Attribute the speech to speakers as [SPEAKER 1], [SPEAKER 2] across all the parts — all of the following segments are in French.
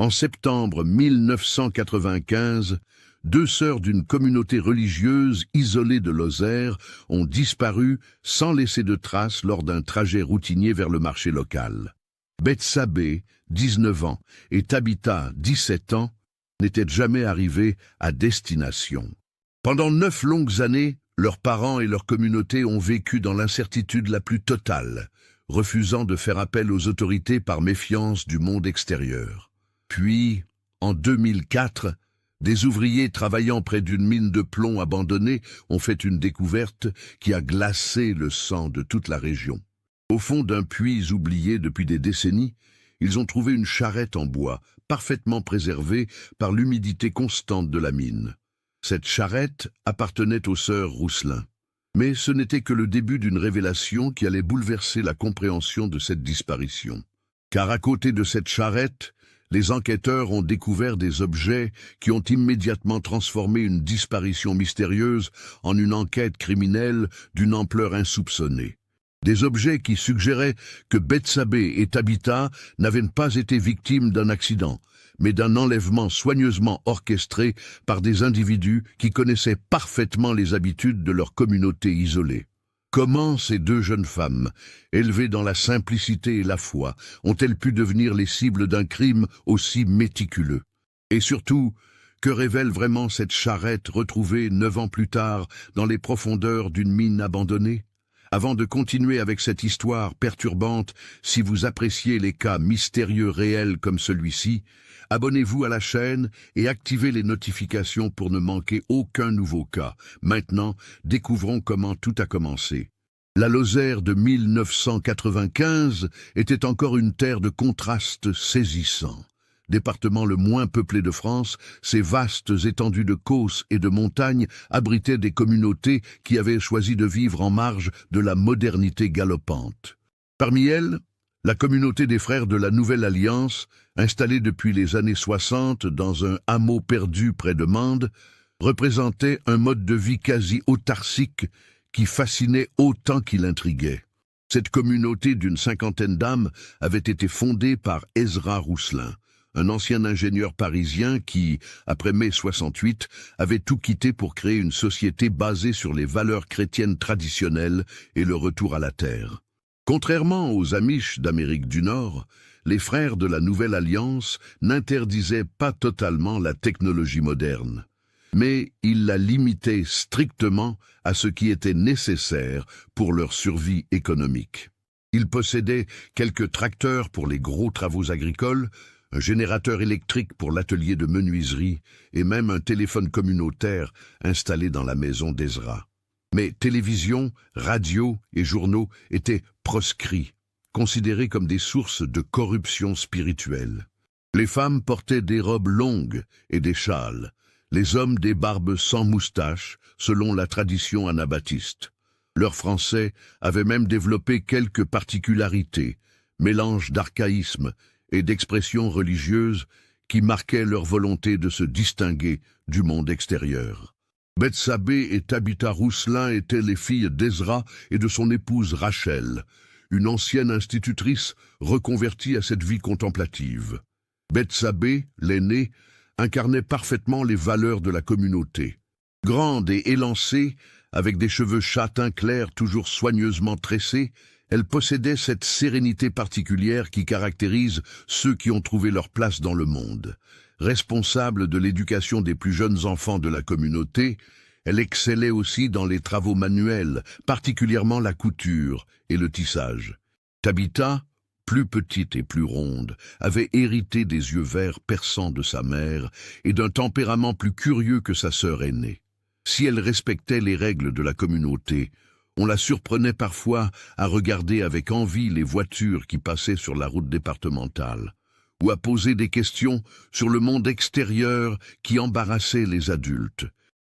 [SPEAKER 1] En septembre 1995, deux sœurs d'une communauté religieuse isolée de Lozère ont disparu sans laisser de traces lors d'un trajet routinier vers le marché local. Betsabé, 19 ans, et Tabitha, 17 ans, n'étaient jamais arrivées à destination. Pendant 9 longues années, leurs parents et leur communauté ont vécu dans l'incertitude la plus totale, refusant de faire appel aux autorités par méfiance du monde extérieur. Puis, en 2004, des ouvriers travaillant près d'une mine de plomb abandonnée ont fait une découverte qui a glacé le sang de toute la région. Au fond d'un puits oublié depuis des décennies, ils ont trouvé une charrette en bois, parfaitement préservée par l'humidité constante de la mine. Cette charrette appartenait aux sœurs Rousselin. Mais ce n'était que le début d'une révélation qui allait bouleverser la compréhension de cette disparition. Car à côté de cette charrette, les enquêteurs ont découvert des objets qui ont immédiatement transformé une disparition mystérieuse en une enquête criminelle d'une ampleur insoupçonnée. Des objets qui suggéraient que Betsabé et Tabitha n'avaient pas été victimes d'un accident, mais d'un enlèvement soigneusement orchestré par des individus qui connaissaient parfaitement les habitudes de leur communauté isolée. Comment ces deux jeunes femmes, élevées dans la simplicité et la foi, ont-elles pu devenir les cibles d'un crime aussi méticuleux? Et surtout, que révèle vraiment cette charrette retrouvée 9 ans plus tard dans les profondeurs d'une mine abandonnée? Avant de continuer avec cette histoire perturbante, si vous appréciez les cas mystérieux réels comme celui-ci, abonnez-vous à la chaîne et activez les notifications pour ne manquer aucun nouveau cas. Maintenant, découvrons comment tout a commencé. La Lozère de 1995 était encore une terre de contrastes saisissants. Département le moins peuplé de France, ces vastes étendues de causses et de montagnes abritaient des communautés qui avaient choisi de vivre en marge de la modernité galopante. Parmi elles, la communauté des frères de la Nouvelle Alliance, installée depuis les années 60 dans un hameau perdu près de Mende, représentait un mode de vie quasi autarcique qui fascinait autant qu'il intriguait. Cette communauté d'une 50aine d'âmes avait été fondée par Ezra Rousselin, un ancien ingénieur parisien qui, après mai 68, avait tout quitté pour créer une société basée sur les valeurs chrétiennes traditionnelles et le retour à la terre. Contrairement aux Amish d'Amérique du Nord, les frères de la Nouvelle Alliance n'interdisaient pas totalement la technologie moderne, mais ils la limitaient strictement à ce qui était nécessaire pour leur survie économique. Ils possédaient quelques tracteurs pour les gros travaux agricoles, un générateur électrique pour l'atelier de menuiserie et même un téléphone communautaire installé dans la maison d'Ezra. Mais télévision, radio et journaux étaient proscrits, considérés comme des sources de corruption spirituelle. Les femmes portaient des robes longues et des châles, les hommes des barbes sans moustache, selon la tradition anabaptiste. Leurs Français avaient même développé quelques particularités, mélange d'archaïsme et d'expressions religieuses qui marquaient leur volonté de se distinguer du monde extérieur. Betsabé et Tabitha Rousselin étaient les filles d'Ezra et de son épouse Rachel, une ancienne institutrice reconvertie à cette vie contemplative. Betsabé, l'aînée, incarnait parfaitement les valeurs de la communauté. Grande et élancée, avec des cheveux châtains clairs toujours soigneusement tressés, elle possédait cette sérénité particulière qui caractérise ceux qui ont trouvé leur place dans le monde. Responsable de l'éducation des plus jeunes enfants de la communauté, elle excellait aussi dans les travaux manuels, particulièrement la couture et le tissage. Tabitha, plus petite et plus ronde, avait hérité des yeux verts perçants de sa mère et d'un tempérament plus curieux que sa sœur aînée. Si elle respectait les règles de la communauté, on la surprenait parfois à regarder avec envie les voitures qui passaient sur la route départementale, ou à poser des questions sur le monde extérieur qui embarrassait les adultes.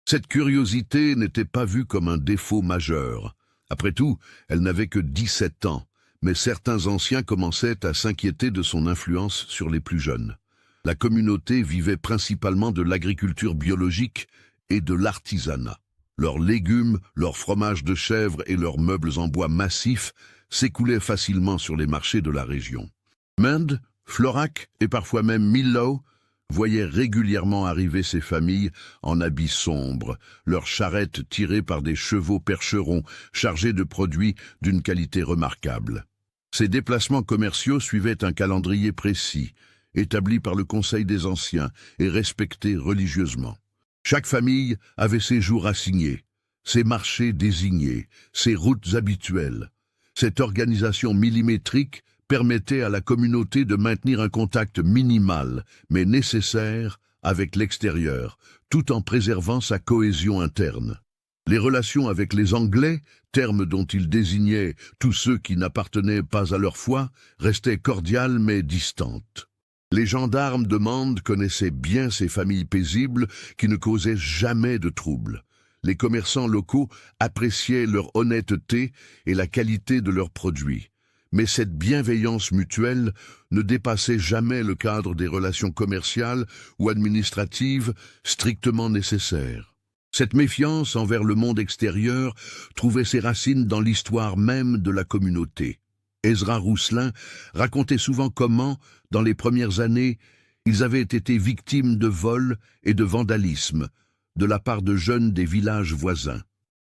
[SPEAKER 1] Cette curiosité n'était pas vue comme un défaut majeur. Après tout, elle n'avait que 17 ans, mais certains anciens commençaient à s'inquiéter de son influence sur les plus jeunes. La communauté vivait principalement de l'agriculture biologique et de l'artisanat. Leurs légumes, leurs fromages de chèvre et leurs meubles en bois massifs s'écoulaient facilement sur les marchés de la région. Mende, Florac et parfois même Millau voyaient régulièrement arriver ces familles en habits sombres, leurs charrettes tirées par des chevaux percherons chargés de produits d'une qualité remarquable. Ces déplacements commerciaux suivaient un calendrier précis, établi par le Conseil des Anciens et respecté religieusement. Chaque famille avait ses jours assignés, ses marchés désignés, ses routes habituelles. Cette organisation millimétrique permettait à la communauté de maintenir un contact minimal, mais nécessaire, avec l'extérieur, tout en préservant sa cohésion interne. Les relations avec les Anglais, terme dont ils désignaient tous ceux qui n'appartenaient pas à leur foi, restaient cordiales mais distantes. Les gendarmes de Mende connaissaient bien ces familles paisibles qui ne causaient jamais de troubles. Les commerçants locaux appréciaient leur honnêteté et la qualité de leurs produits. Mais cette bienveillance mutuelle ne dépassait jamais le cadre des relations commerciales ou administratives strictement nécessaires. Cette méfiance envers le monde extérieur trouvait ses racines dans l'histoire même de la communauté. Ezra Rousselin racontait souvent comment, dans les premières années, ils avaient été victimes de vols et de vandalisme de la part de jeunes des villages voisins.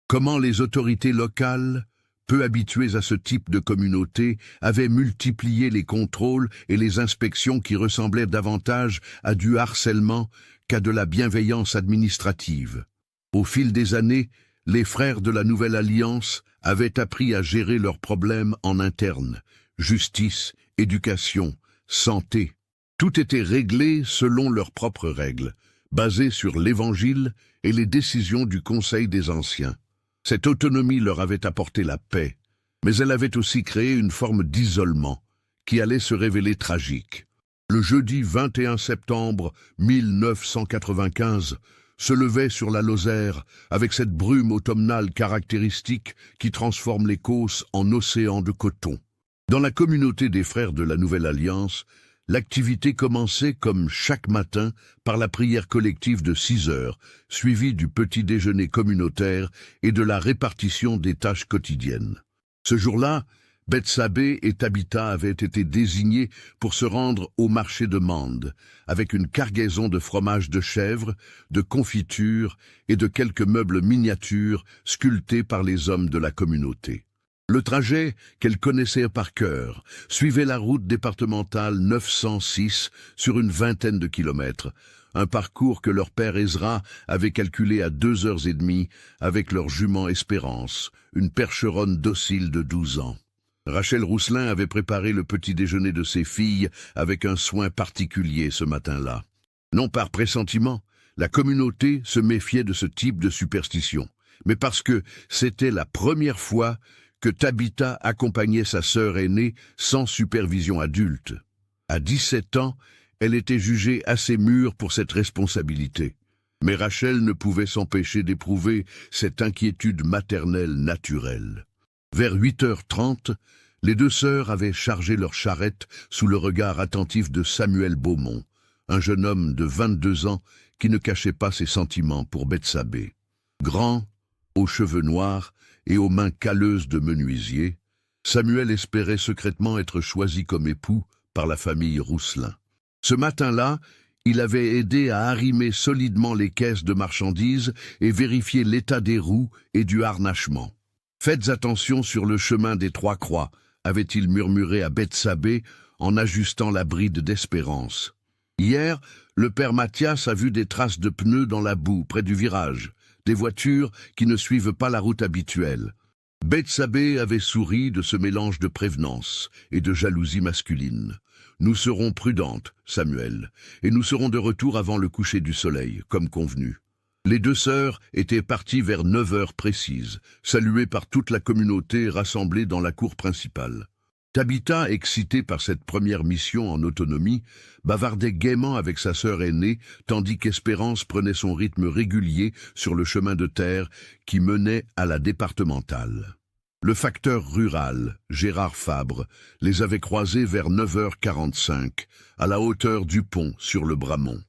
[SPEAKER 1] Comment les autorités locales, peu habituées à ce type de communauté, avaient multiplié les contrôles et les inspections qui ressemblaient davantage à du harcèlement qu'à de la bienveillance administrative. Au fil des années, les frères de la Nouvelle Alliance avaient appris à gérer leurs problèmes en interne, justice, éducation, santé. Tout était réglé selon leurs propres règles, basées sur l'Évangile et les décisions du Conseil des Anciens. Cette autonomie leur avait apporté la paix, mais elle avait aussi créé une forme d'isolement qui allait se révéler tragique. Le jeudi 21 septembre 1995 se levait sur la Lozère avec cette brume automnale caractéristique qui transforme les Causses en océan de coton. Dans la communauté des frères de la Nouvelle Alliance, l'activité commençait comme chaque matin par la prière collective de 6 heures, suivie du petit déjeuner communautaire et de la répartition des tâches quotidiennes. Ce jour-là, Bethsabée et Tabitha avaient été désignés pour se rendre au marché de Mende, avec une cargaison de fromage de chèvre, de confitures et de quelques meubles miniatures sculptés par les hommes de la communauté. Le trajet, qu'elle connaissait par cœur, suivait la route départementale 906 sur une vingtaine de kilomètres, un parcours que leur père Ezra avait calculé à 2h30 avec leur jument Espérance, une percheronne docile de 12 ans. Rachel Rousselin avait préparé le petit déjeuner de ses filles avec un soin particulier ce matin-là. Non par pressentiment, la communauté se méfiait de ce type de superstition, mais parce que c'était la première fois que Tabitha accompagnait sa sœur aînée sans supervision adulte. À 17 ans, elle était jugée assez mûre pour cette responsabilité. Mais Rachel ne pouvait s'empêcher d'éprouver cette inquiétude maternelle naturelle. Vers 8h30, les deux sœurs avaient chargé leur charrette sous le regard attentif de Samuel Beaumont, un jeune homme de 22 ans qui ne cachait pas ses sentiments pour Bethsabée. Grand, aux cheveux noirs et aux mains calleuses de menuisier, Samuel espérait secrètement être choisi comme époux par la famille Rousselin. Ce matin-là, il avait aidé à arrimer solidement les caisses de marchandises et vérifier l'état des roues et du harnachement. « Faites attention sur le chemin des Trois Croix », avait-il murmuré à Bethsabée en ajustant la bride d'Espérance. Hier, le père Mathias a vu des traces de pneus dans la boue près du virage, des voitures qui ne suivent pas la route habituelle. Bethsabée avait souri de ce mélange de prévenance et de jalousie masculine. « Nous serons prudentes, Samuel, et nous serons de retour avant le coucher du soleil, comme convenu. » Les deux sœurs étaient parties vers 9h précises, saluées par toute la communauté rassemblée dans la cour principale. Tabitha, excitée par cette première mission en autonomie, bavardait gaiement avec sa sœur aînée, tandis qu'Espérance prenait son rythme régulier sur le chemin de terre qui menait à la départementale. Le facteur rural, Gérard Fabre, les avait croisés vers 9h45, à la hauteur du pont sur le Bramont.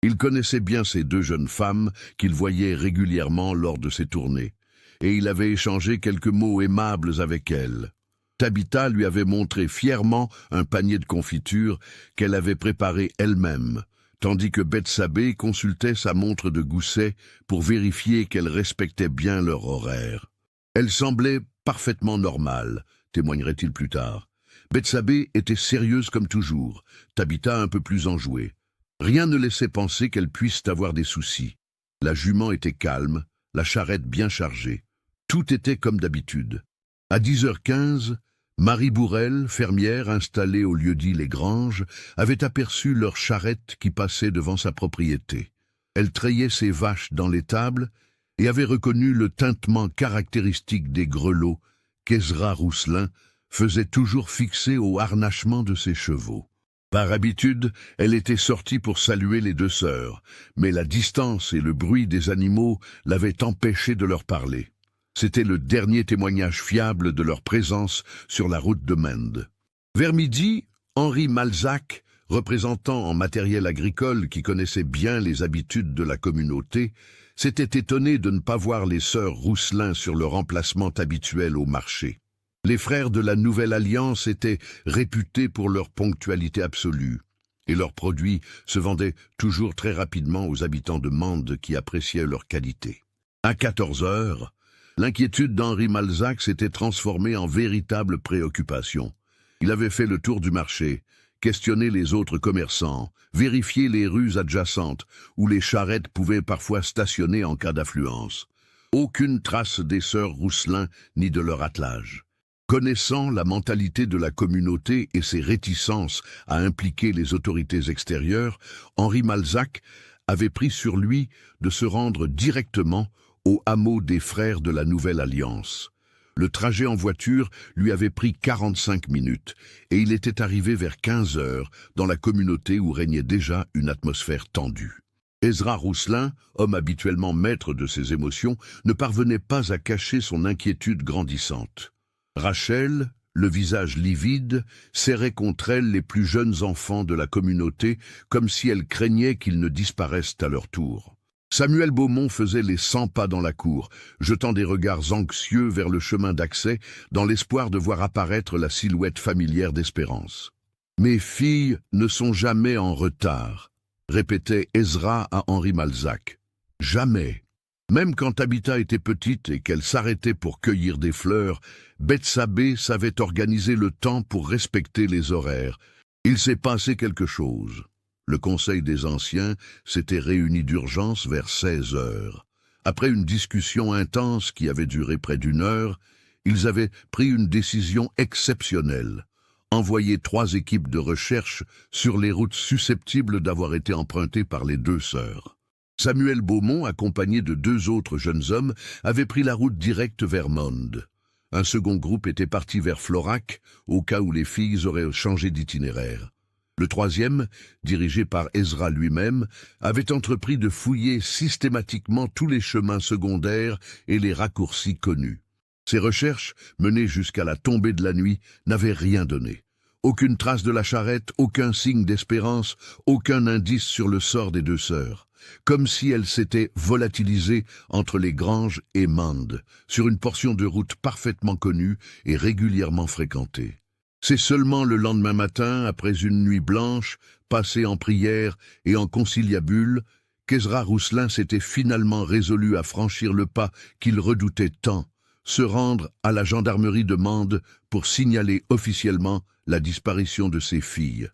[SPEAKER 1] Il connaissait bien ces deux jeunes femmes qu'il voyait régulièrement lors de ses tournées, et il avait échangé quelques mots aimables avec elles. Tabitha lui avait montré fièrement un panier de confiture qu'elle avait préparé elle-même, tandis que Bethsabée consultait sa montre de gousset pour vérifier qu'elle respectait bien leur horaire. Elle semblait parfaitement normale, témoignerait-il plus tard. Bethsabée était sérieuse comme toujours, Tabitha un peu plus enjouée. Rien ne laissait penser qu'elle puisse avoir des soucis. La jument était calme, la charrette bien chargée. Tout était comme d'habitude. À 10h15, Marie Bourrel, fermière installée au lieu-dit Les Granges, avait aperçu leur charrette qui passait devant sa propriété. Elle trayait ses vaches dans l'étable et avait reconnu le tintement caractéristique des grelots qu'Ezra Rousselin faisait toujours fixer au harnachement de ses chevaux. Par habitude, elle était sortie pour saluer les deux sœurs, mais la distance et le bruit des animaux l'avaient empêchée de leur parler. C'était le dernier témoignage fiable de leur présence sur la route de Mende. Vers midi, Henri Malzac, représentant en matériel agricole qui connaissait bien les habitudes de la communauté, s'était étonné de ne pas voir les sœurs Rousselin sur leur emplacement habituel au marché. Les frères de la Nouvelle Alliance étaient réputés pour leur ponctualité absolue, et leurs produits se vendaient toujours très rapidement aux habitants de Mende qui appréciaient leur qualité. À 14h, l'inquiétude d'Henri Malzac s'était transformée en véritable préoccupation. Il avait fait le tour du marché, questionné les autres commerçants, vérifié les rues adjacentes où les charrettes pouvaient parfois stationner en cas d'affluence. Aucune trace des sœurs Rousselin ni de leur attelage. Connaissant la mentalité de la communauté et ses réticences à impliquer les autorités extérieures, Henri Malzac avait pris sur lui de se rendre directement au hameau des frères de la Nouvelle Alliance. Le trajet en voiture lui avait pris 45 minutes et il était arrivé vers 15h dans la communauté où régnait déjà une atmosphère tendue. Ezra Rousselin, homme habituellement maître de ses émotions, ne parvenait pas à cacher son inquiétude grandissante. Rachel, le visage livide, serrait contre elle les plus jeunes enfants de la communauté comme si elle craignait qu'ils ne disparaissent à leur tour. Samuel Beaumont faisait les 100 pas dans la cour, jetant des regards anxieux vers le chemin d'accès dans l'espoir de voir apparaître la silhouette familière d'Espérance. « Mes filles ne sont jamais en retard », répétait Ezra à Henri Malzac. « Jamais. » Même quand Tabitha était petite et qu'elle s'arrêtait pour cueillir des fleurs, Bethsabée savait organiser le temps pour respecter les horaires. Il s'est passé quelque chose. Le Conseil des Anciens s'était réuni d'urgence vers 16h. Après une discussion intense qui avait duré près d'une heure, ils avaient pris une décision exceptionnelle. Envoyer 3 équipes de recherche sur les routes susceptibles d'avoir été empruntées par les deux sœurs. Samuel Beaumont, accompagné de 2 autres jeunes hommes, avait pris la route directe vers Mende. Un second groupe était parti vers Florac, au cas où les filles auraient changé d'itinéraire. Le troisième, dirigé par Ezra lui-même, avait entrepris de fouiller systématiquement tous les chemins secondaires et les raccourcis connus. Ces recherches, menées jusqu'à la tombée de la nuit, n'avaient rien donné. Aucune trace de la charrette, aucun signe d'espérance, aucun indice sur le sort des deux sœurs. Comme si elles s'étaient volatilisées entre les Granges et Mende, sur une portion de route parfaitement connue et régulièrement fréquentée. C'est seulement le lendemain matin, après une nuit blanche, passée en prière et en conciliabule, qu'Ezra Rousselin s'était finalement résolu à franchir le pas qu'il redoutait tant, se rendre à la gendarmerie de Mende pour signaler officiellement la disparition de ses filles.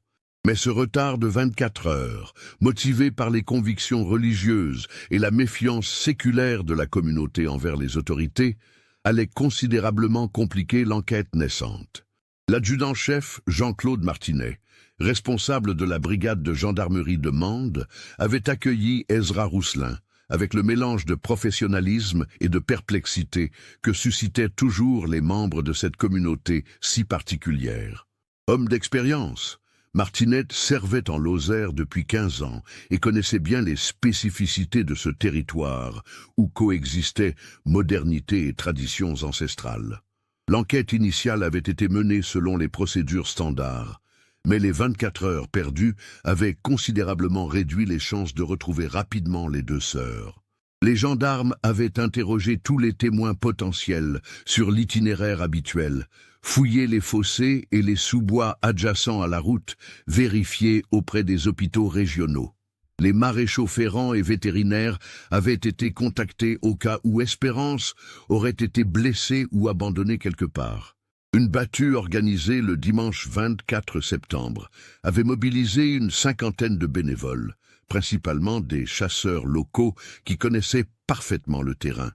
[SPEAKER 1] Mais ce retard de 24 heures, motivé par les convictions religieuses et la méfiance séculaire de la communauté envers les autorités, allait considérablement compliquer l'enquête naissante. L'adjudant-chef Jean-Claude Martinet, responsable de la brigade de gendarmerie de Mende, avait accueilli Ezra Rousselin, avec le mélange de professionnalisme et de perplexité que suscitaient toujours les membres de cette communauté si particulière. Homme d'expérience, Martinet servait en Lozère depuis 15 ans et connaissait bien les spécificités de ce territoire où coexistaient modernité et traditions ancestrales. L'enquête initiale avait été menée selon les procédures standards, mais les 24 heures perdues avaient considérablement réduit les chances de retrouver rapidement les deux sœurs. Les gendarmes avaient interrogé tous les témoins potentiels sur l'itinéraire habituel, fouillé les fossés et les sous-bois adjacents à la route, vérifiés auprès des hôpitaux régionaux. Les maréchaux ferrants et vétérinaires avaient été contactés au cas où Espérance aurait été blessée ou abandonnée quelque part. Une battue organisée le dimanche 24 septembre avait mobilisé une cinquantaine de bénévoles, principalement des chasseurs locaux qui connaissaient parfaitement le terrain.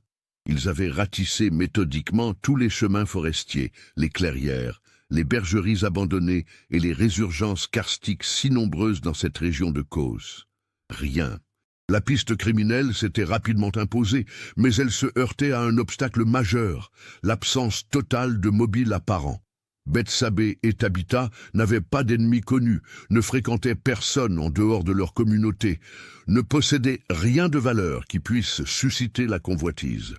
[SPEAKER 1] Ils avaient ratissé méthodiquement tous les chemins forestiers, les clairières, les bergeries abandonnées et les résurgences karstiques si nombreuses dans cette région de Causse. Rien. La piste criminelle s'était rapidement imposée, mais elle se heurtait à un obstacle majeur, l'absence totale de mobiles apparents. Bethsabée et Tabitha n'avaient pas d'ennemis connus, ne fréquentaient personne en dehors de leur communauté, ne possédaient rien de valeur qui puisse susciter la convoitise.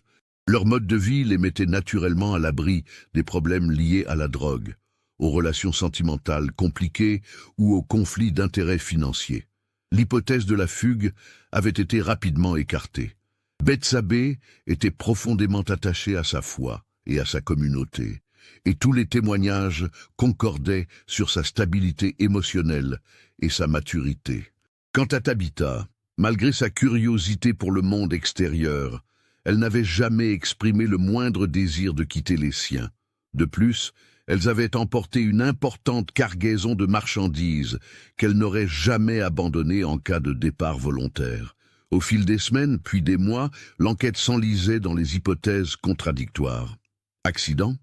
[SPEAKER 1] Leur mode de vie les mettait naturellement à l'abri des problèmes liés à la drogue, aux relations sentimentales compliquées ou aux conflits d'intérêts financiers. L'hypothèse de la fugue avait été rapidement écartée. Bethsabée était profondément attachée à sa foi et à sa communauté, et tous les témoignages concordaient sur sa stabilité émotionnelle et sa maturité. Quant à Tabitha, malgré sa curiosité pour le monde extérieur, elle n'avait jamais exprimé le moindre désir de quitter les siens. De plus, elles avaient emporté une importante cargaison de marchandises qu'elles n'auraient jamais abandonnée en cas de départ volontaire. Au fil des semaines, puis des mois, l'enquête s'enlisait dans les hypothèses contradictoires. Accident?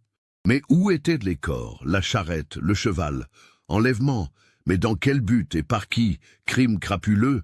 [SPEAKER 1] Mais où étaient les corps, la charrette, le cheval? Enlèvement? Mais dans quel but et par qui? Crime crapuleux?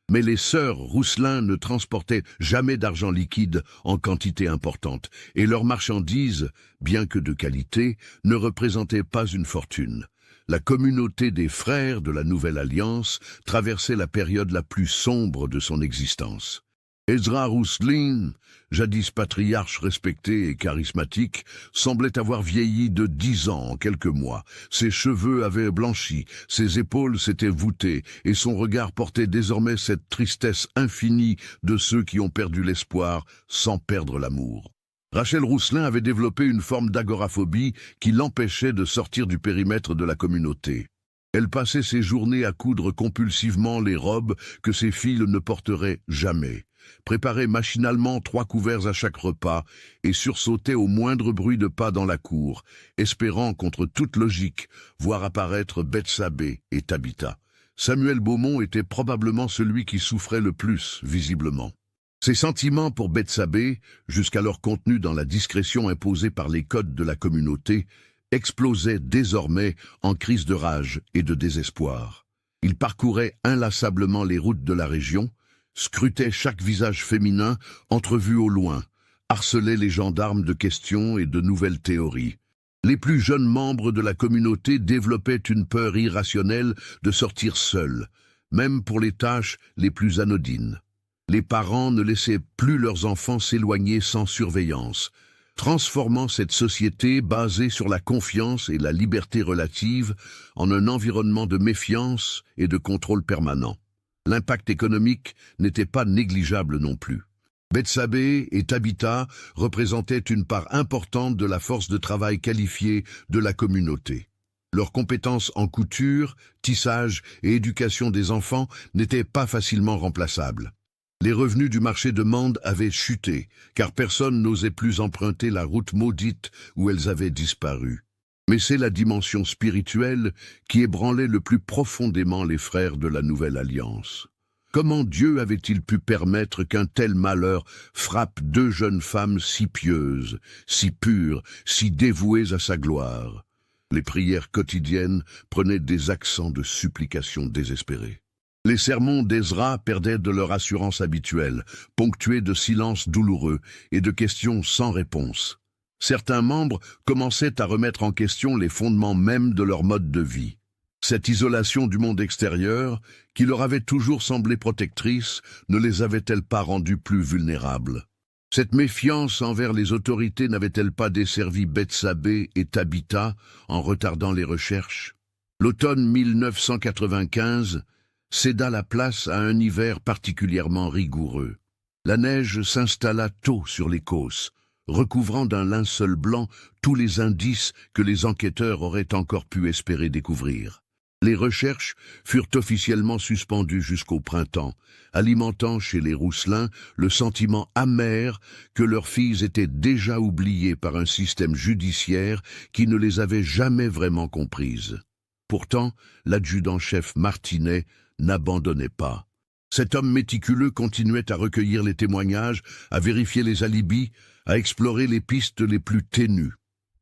[SPEAKER 1] Mais les sœurs Rousselin ne transportaient jamais d'argent liquide en quantité importante, et leurs marchandises, bien que de qualité, ne représentaient pas une fortune. La communauté des frères de la Nouvelle Alliance traversait la période la plus sombre de son existence. Ezra Rousselin, jadis patriarche respecté et charismatique, semblait avoir vieilli de 10 ans en quelques mois. Ses cheveux avaient blanchi, ses épaules s'étaient voûtées, et son regard portait désormais cette tristesse infinie de ceux qui ont perdu l'espoir sans perdre l'amour. Rachel Rousselin avait développé une forme d'agoraphobie qui l'empêchait de sortir du périmètre de la communauté. Elle passait ses journées à coudre compulsivement les robes que ses filles ne porteraient jamais, préparait machinalement 3 couverts à chaque repas et sursautait au moindre bruit de pas dans la cour, espérant contre toute logique voir apparaître Bethsabée et Tabitha. Samuel Beaumont était probablement celui qui souffrait le plus, visiblement. Ses sentiments pour Bethsabée, jusqu'alors contenus dans la discrétion imposée par les codes de la communauté, explosaient désormais en crise de rage et de désespoir. Il parcourait inlassablement les routes de la région, scrutait chaque visage féminin entrevu au loin, harcelait les gendarmes de questions et de nouvelles théories. Les plus jeunes membres de la communauté développaient une peur irrationnelle de sortir seuls, même pour les tâches les plus anodines. Les parents ne laissaient plus leurs enfants s'éloigner sans surveillance, transformant cette société basée sur la confiance et la liberté relative en un environnement de méfiance et de contrôle permanent. L'impact économique n'était pas négligeable non plus. Bethsabée et Tabitha représentaient une part importante de la force de travail qualifiée de la communauté. Leurs compétences en couture, tissage et éducation des enfants n'étaient pas facilement remplaçables. Les revenus du marché de Mende avaient chuté, car personne n'osait plus emprunter la route maudite où elles avaient disparu. Mais c'est la dimension spirituelle qui ébranlait le plus profondément les frères de la Nouvelle Alliance. Comment Dieu avait-il pu permettre qu'un tel malheur frappe 2 jeunes femmes si pieuses, si pures, si dévouées à sa gloire? Les prières quotidiennes prenaient des accents de supplication désespérée. Les sermons d'Ezra perdaient de leur assurance habituelle, ponctués de silences douloureux et de questions sans réponse. Certains membres commençaient à remettre en question les fondements mêmes de leur mode de vie. Cette isolation du monde extérieur, qui leur avait toujours semblé protectrice, ne les avait-elle pas rendus plus vulnérables? Cette méfiance envers les autorités n'avait-elle pas desservi Bethsabée et Tabitha en retardant les recherches? L'automne 1995 céda la place à un hiver particulièrement rigoureux. La neige s'installa tôt sur les causses, recouvrant d'un linceul blanc tous les indices que les enquêteurs auraient encore pu espérer découvrir. Les recherches furent officiellement suspendues jusqu'au printemps, alimentant chez les Rousselin le sentiment amer que leurs filles étaient déjà oubliées par un système judiciaire qui ne les avait jamais vraiment comprises. Pourtant, l'adjudant-chef Martinet n'abandonnait pas. Cet homme méticuleux continuait à recueillir les témoignages, à vérifier les alibis, à explorer les pistes les plus ténues.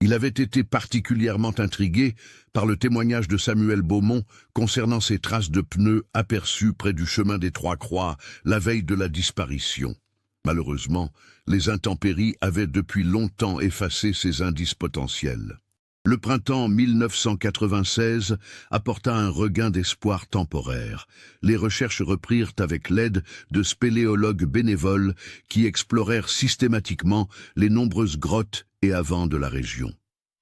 [SPEAKER 1] Il avait été particulièrement intrigué par le témoignage de Samuel Beaumont concernant ces traces de pneus aperçues près du chemin des Trois-Croix la veille de la disparition. Malheureusement, les intempéries avaient depuis longtemps effacé ces indices potentiels. Le printemps 1996 apporta un regain d'espoir temporaire. Les recherches reprirent avec l'aide de spéléologues bénévoles qui explorèrent systématiquement les nombreuses grottes et avens de la région.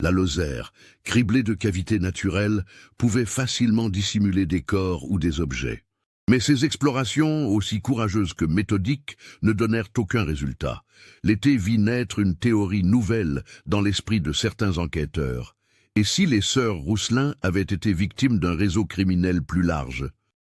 [SPEAKER 1] La Lozère, criblée de cavités naturelles, pouvait facilement dissimuler des corps ou des objets. Mais ces explorations, aussi courageuses que méthodiques, ne donnèrent aucun résultat. L'été vit naître une théorie nouvelle dans l'esprit de certains enquêteurs. Et si les sœurs Rousselin avaient été victimes d'un réseau criminel plus large?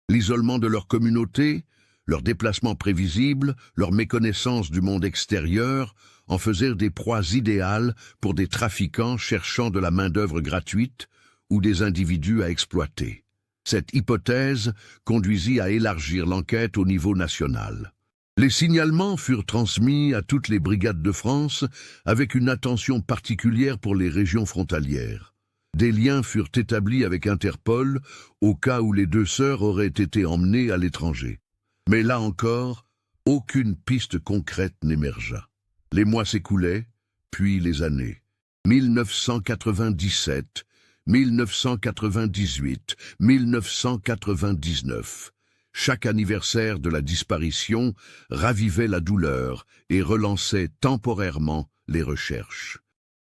[SPEAKER 1] L'isolement de leur communauté, leur déplacement prévisible, leur méconnaissance du monde extérieur en faisaient des proies idéales pour des trafiquants cherchant de la main-d'œuvre gratuite ou des individus à exploiter. Cette hypothèse conduisit à élargir l'enquête au niveau national. Les signalements furent transmis à toutes les brigades de France avec une attention particulière pour les régions frontalières. Des liens furent établis avec Interpol au cas où les deux sœurs auraient été emmenées à l'étranger. Mais là encore, aucune piste concrète n'émergea. Les mois s'écoulaient, puis les années. 1997, 1998, 1999. Chaque anniversaire de la disparition ravivait la douleur et relançait temporairement les recherches.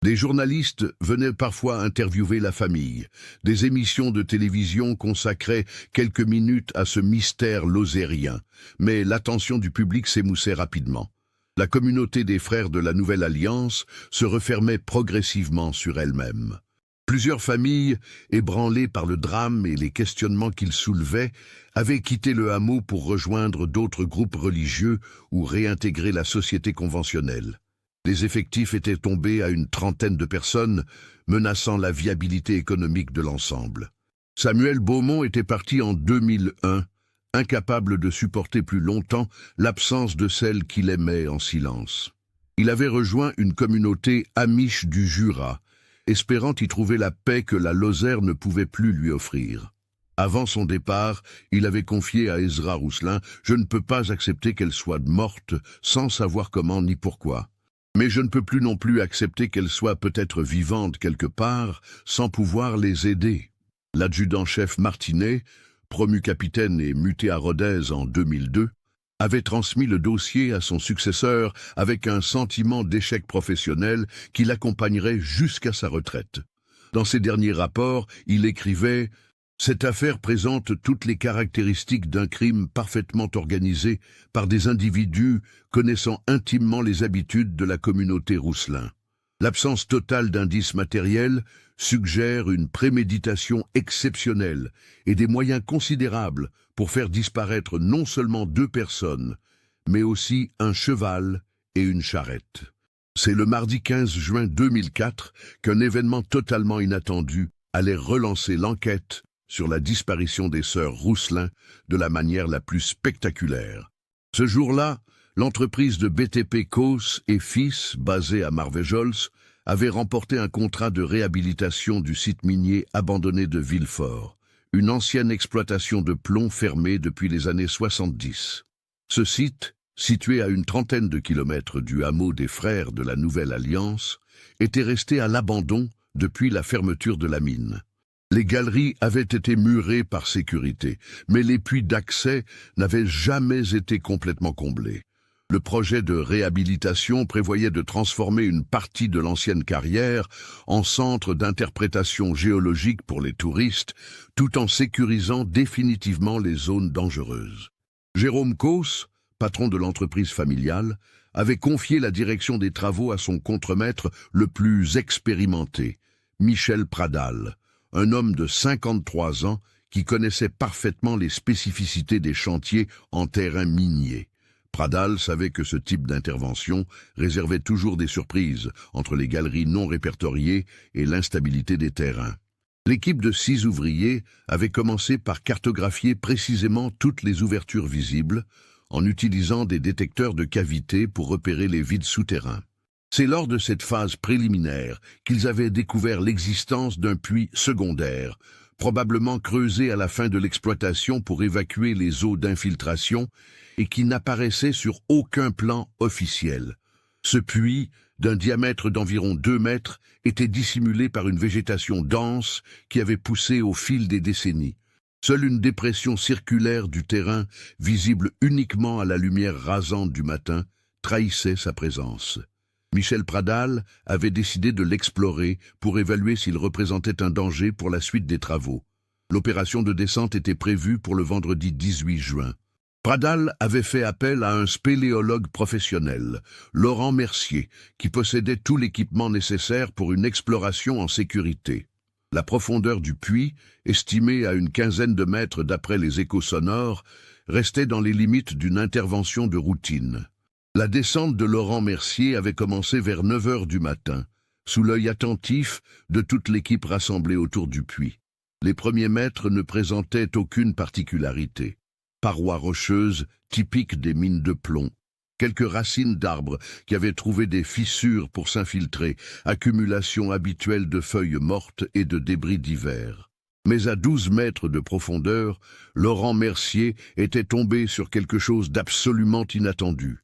[SPEAKER 1] Des journalistes venaient parfois interviewer la famille. Des émissions de télévision consacraient quelques minutes à ce mystère lozérien, mais l'attention du public s'émoussait rapidement. La communauté des frères de la Nouvelle Alliance se refermait progressivement sur elle-même. Plusieurs familles, ébranlées par le drame et les questionnements qu'il soulevait, avaient quitté le hameau pour rejoindre d'autres groupes religieux ou réintégrer la société conventionnelle. Les effectifs étaient tombés à une trentaine de personnes, menaçant la viabilité économique de l'ensemble. Samuel Beaumont était parti en 2001, incapable de supporter plus longtemps l'absence de celle qu'il aimait en silence. Il avait rejoint une communauté amiche du Jura, espérant y trouver la paix que la Lozère ne pouvait plus lui offrir. Avant son départ, il avait confié à Ezra Rousselin « Je ne peux pas accepter qu'elle soit morte sans savoir comment ni pourquoi. Mais je ne peux plus non plus accepter qu'elle soit peut-être vivante quelque part sans pouvoir les aider. » L'adjudant-chef Martinet, promu capitaine et muté à Rodez en 2002, avait transmis le dossier à son successeur avec un sentiment d'échec professionnel qui l'accompagnerait jusqu'à sa retraite. Dans ses derniers rapports, il écrivait « Cette affaire présente toutes les caractéristiques d'un crime parfaitement organisé par des individus connaissant intimement les habitudes de la communauté Rousselin. L'absence totale d'indices matériels suggère une préméditation exceptionnelle et des moyens considérables pour faire disparaître non seulement 2 personnes, mais aussi un cheval et une charrette. » C'est le mardi 15 juin 2004 qu'un événement totalement inattendu allait relancer l'enquête sur la disparition des sœurs Rousselin de la manière la plus spectaculaire. Ce jour-là, l'entreprise de BTP Cos et Fils, basée à Marvejols, avait remporté un contrat de réhabilitation du site minier abandonné de Villefort, une ancienne exploitation de plomb fermée depuis les années 70. Ce site, situé à une trentaine de kilomètres du hameau des Frères de la Nouvelle Alliance, était resté à l'abandon depuis la fermeture de la mine. Les galeries avaient été murées par sécurité, mais les puits d'accès n'avaient jamais été complètement comblés. Le projet de réhabilitation prévoyait de transformer une partie de l'ancienne carrière en centre d'interprétation géologique pour les touristes, tout en sécurisant définitivement les zones dangereuses. Jérôme Cos, patron de l'entreprise familiale, avait confié la direction des travaux à son contremaître le plus expérimenté, Michel Pradal, un homme de 53 ans qui connaissait parfaitement les spécificités des chantiers en terrain minier. Pradal savait que ce type d'intervention réservait toujours des surprises entre les galeries non répertoriées et l'instabilité des terrains. L'équipe de 6 ouvriers avait commencé par cartographier précisément toutes les ouvertures visibles, en utilisant des détecteurs de cavités pour repérer les vides souterrains. C'est lors de cette phase préliminaire qu'ils avaient découvert l'existence d'un puits secondaire, probablement creusé à la fin de l'exploitation pour évacuer les eaux d'infiltration et qui n'apparaissait sur aucun plan officiel. Ce puits, d'un diamètre d'environ 2 mètres, était dissimulé par une végétation dense qui avait poussé au fil des décennies. Seule une dépression circulaire du terrain, visible uniquement à la lumière rasante du matin, trahissait sa présence. Michel Pradal avait décidé de l'explorer pour évaluer s'il représentait un danger pour la suite des travaux. L'opération de descente était prévue pour le vendredi 18 juin. Pradal avait fait appel à un spéléologue professionnel, Laurent Mercier, qui possédait tout l'équipement nécessaire pour une exploration en sécurité. La profondeur du puits, estimée à une quinzaine de mètres d'après les échos sonores, restait dans les limites d'une intervention de routine. La descente de Laurent Mercier avait commencé vers 9 heures du matin, sous l'œil attentif de toute l'équipe rassemblée autour du puits. Les premiers mètres ne présentaient aucune particularité. Parois rocheuses typiques des mines de plomb, quelques racines d'arbres qui avaient trouvé des fissures pour s'infiltrer, accumulation habituelle de feuilles mortes et de débris divers. Mais à 12 mètres de profondeur, Laurent Mercier était tombé sur quelque chose d'absolument inattendu.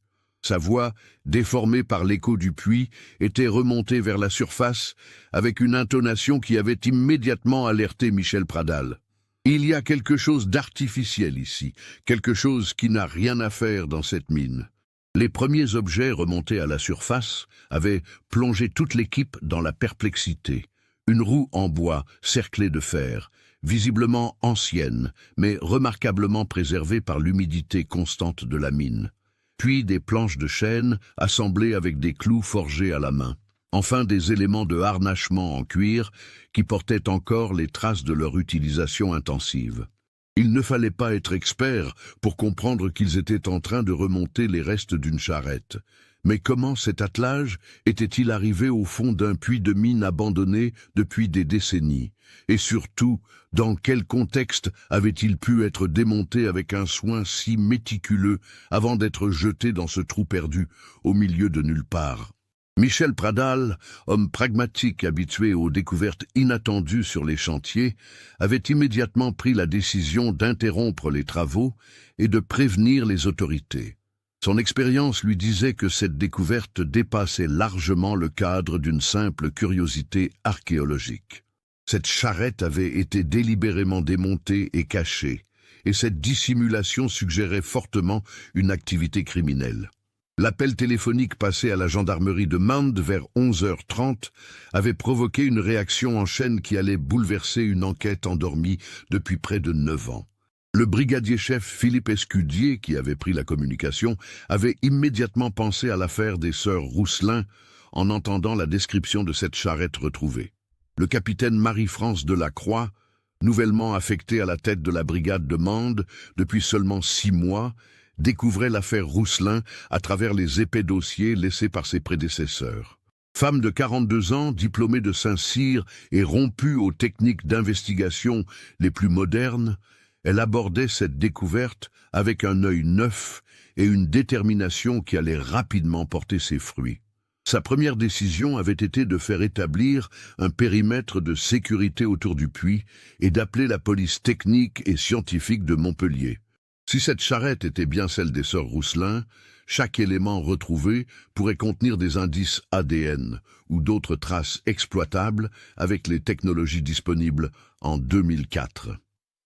[SPEAKER 1] Sa voix, déformée par l'écho du puits, était remontée vers la surface avec une intonation qui avait immédiatement alerté Michel Pradal. Il y a quelque chose d'artificiel ici, quelque chose qui n'a rien à faire dans cette mine. Les premiers objets remontés à la surface avaient plongé toute l'équipe dans la perplexité. Une roue en bois cerclée de fer, visiblement ancienne, mais remarquablement préservée par l'humidité constante de la mine. Puis des planches de chêne assemblées avec des clous forgés à la main. Enfin des éléments de harnachement en cuir qui portaient encore les traces de leur utilisation intensive. Il ne fallait pas être expert pour comprendre qu'ils étaient en train de remonter les restes d'une charrette. Mais comment cet attelage était-il arrivé au fond d'un puits de mine abandonné depuis des décennies? Et surtout, dans quel contexte avait-il pu être démonté avec un soin si méticuleux avant d'être jeté dans ce trou perdu, au milieu de nulle part? Michel Pradal, homme pragmatique habitué aux découvertes inattendues sur les chantiers, avait immédiatement pris la décision d'interrompre les travaux et de prévenir les autorités. Son expérience lui disait que cette découverte dépassait largement le cadre d'une simple curiosité archéologique. Cette charrette avait été délibérément démontée et cachée, et cette dissimulation suggérait fortement une activité criminelle. L'appel téléphonique passé à la gendarmerie de Mende vers 11h30 avait provoqué une réaction en chaîne qui allait bouleverser une enquête endormie depuis près de 9 ans. Le brigadier-chef Philippe Escudier, qui avait pris la communication, avait immédiatement pensé à l'affaire des sœurs Rousselin en entendant la description de cette charrette retrouvée. Le capitaine Marie-France Delacroix, nouvellement affecté à la tête de la brigade de Mende depuis seulement 6 mois, découvrait l'affaire Rousselin à travers les épais dossiers laissés par ses prédécesseurs. Femme de 42 ans, diplômée de Saint-Cyr et rompue aux techniques d'investigation les plus modernes, elle abordait cette découverte avec un œil neuf et une détermination qui allait rapidement porter ses fruits. Sa première décision avait été de faire établir un périmètre de sécurité autour du puits et d'appeler la police technique et scientifique de Montpellier. Si cette charrette était bien celle des sœurs Rousselin, chaque élément retrouvé pourrait contenir des indices ADN ou d'autres traces exploitables avec les technologies disponibles en 2004.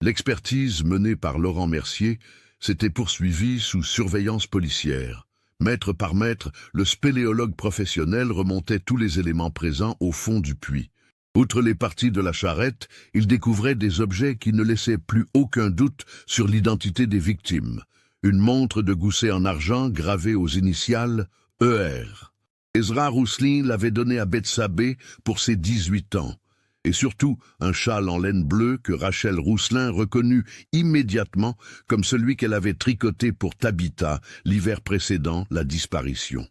[SPEAKER 1] L'expertise menée par Laurent Mercier s'était poursuivie sous surveillance policière. Mètre par mètre, le spéléologue professionnel remontait tous les éléments présents au fond du puits. Outre les parties de la charrette, il découvrait des objets qui ne laissaient plus aucun doute sur l'identité des victimes. une montre de gousset en argent gravée aux initiales ER. Ezra Rousselin l'avait donnée à Bethsabée pour ses 18 ans. Et surtout un châle en laine bleue que Rachel Rousselin reconnut immédiatement comme celui qu'elle avait tricoté pour Tabitha l'hiver précédant la disparition.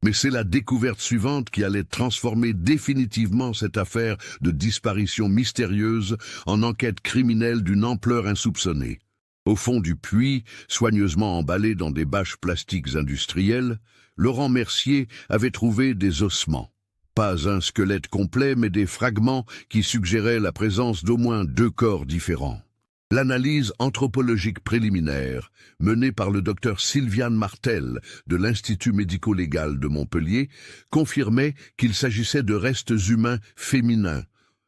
[SPEAKER 1] Mais c'est la découverte suivante qui allait transformer définitivement cette affaire de disparition mystérieuse en enquête criminelle d'une ampleur insoupçonnée. Au fond du puits, soigneusement emballé dans des bâches plastiques industrielles, Laurent Mercier avait trouvé des ossements. Pas un squelette complet, mais des fragments qui suggéraient la présence d'au moins 2 corps différents. L'analyse anthropologique préliminaire, menée par le docteur Sylviane Martel de l'Institut médico-légal de Montpellier, confirmait qu'il s'agissait de restes humains féminins,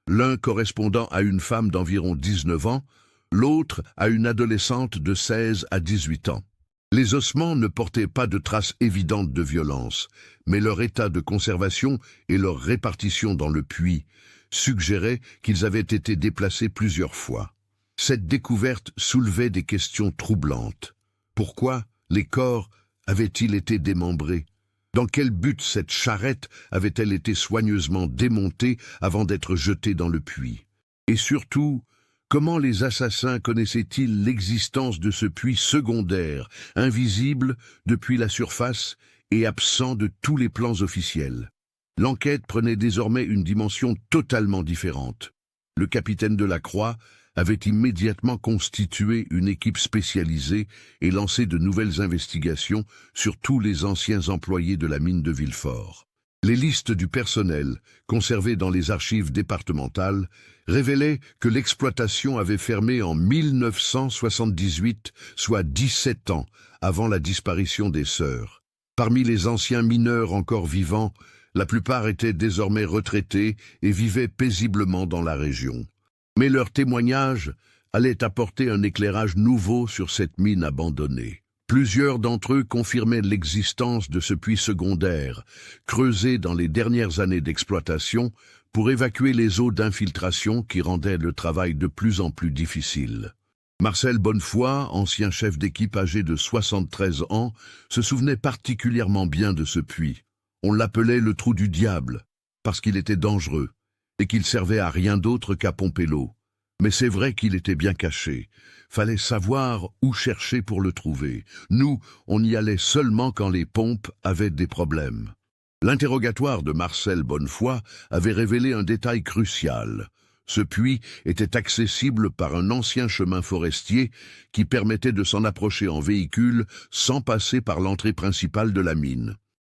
[SPEAKER 1] l'un correspondant à une femme d'environ 19 ans, l'autre à une adolescente de 16 à 18 ans. Les ossements ne portaient pas de traces évidentes de violence, mais leur état de conservation et leur répartition dans le puits suggéraient qu'ils avaient été déplacés plusieurs fois. Cette découverte soulevait des questions troublantes. Pourquoi les corps avaient-ils été démembrés? Dans quel but cette charrette avait-elle été soigneusement démontée avant d'être jetée dans le puits? Et surtout, comment les assassins connaissaient-ils l'existence de ce puits secondaire, invisible depuis la surface et absent de tous les plans officiels? L'enquête prenait désormais une dimension totalement différente. Le capitaine Delacroix avait immédiatement constitué une équipe spécialisée et lancé de nouvelles investigations sur tous les anciens employés de la mine de Villefort. Les listes du personnel, conservées dans les archives départementales, révélaient que l'exploitation avait fermé en 1978, soit 17 ans avant la disparition des sœurs. Parmi les anciens mineurs encore vivants, la plupart étaient désormais retraités et vivaient paisiblement dans la région. Mais leur témoignage allait apporter un éclairage nouveau sur cette mine abandonnée. Plusieurs d'entre eux confirmaient l'existence de ce puits secondaire, creusé dans les dernières années d'exploitation pour évacuer les eaux d'infiltration qui rendaient le travail de plus en plus difficile. Marcel Bonnefoy, ancien chef d'équipe âgé de 73 ans, se souvenait particulièrement bien de ce puits. On l'appelait le trou du diable, parce qu'il était dangereux, et qu'il servait à rien d'autre qu'à pomper l'eau. Mais c'est vrai qu'il était bien caché. Fallait savoir où chercher pour le trouver. Nous, on y allait seulement quand les pompes avaient des problèmes. L'interrogatoire de Marcel Bonnefoy avait révélé un détail crucial. Ce puits était accessible par un ancien chemin forestier qui permettait de s'en approcher en véhicule sans passer par l'entrée principale de la mine.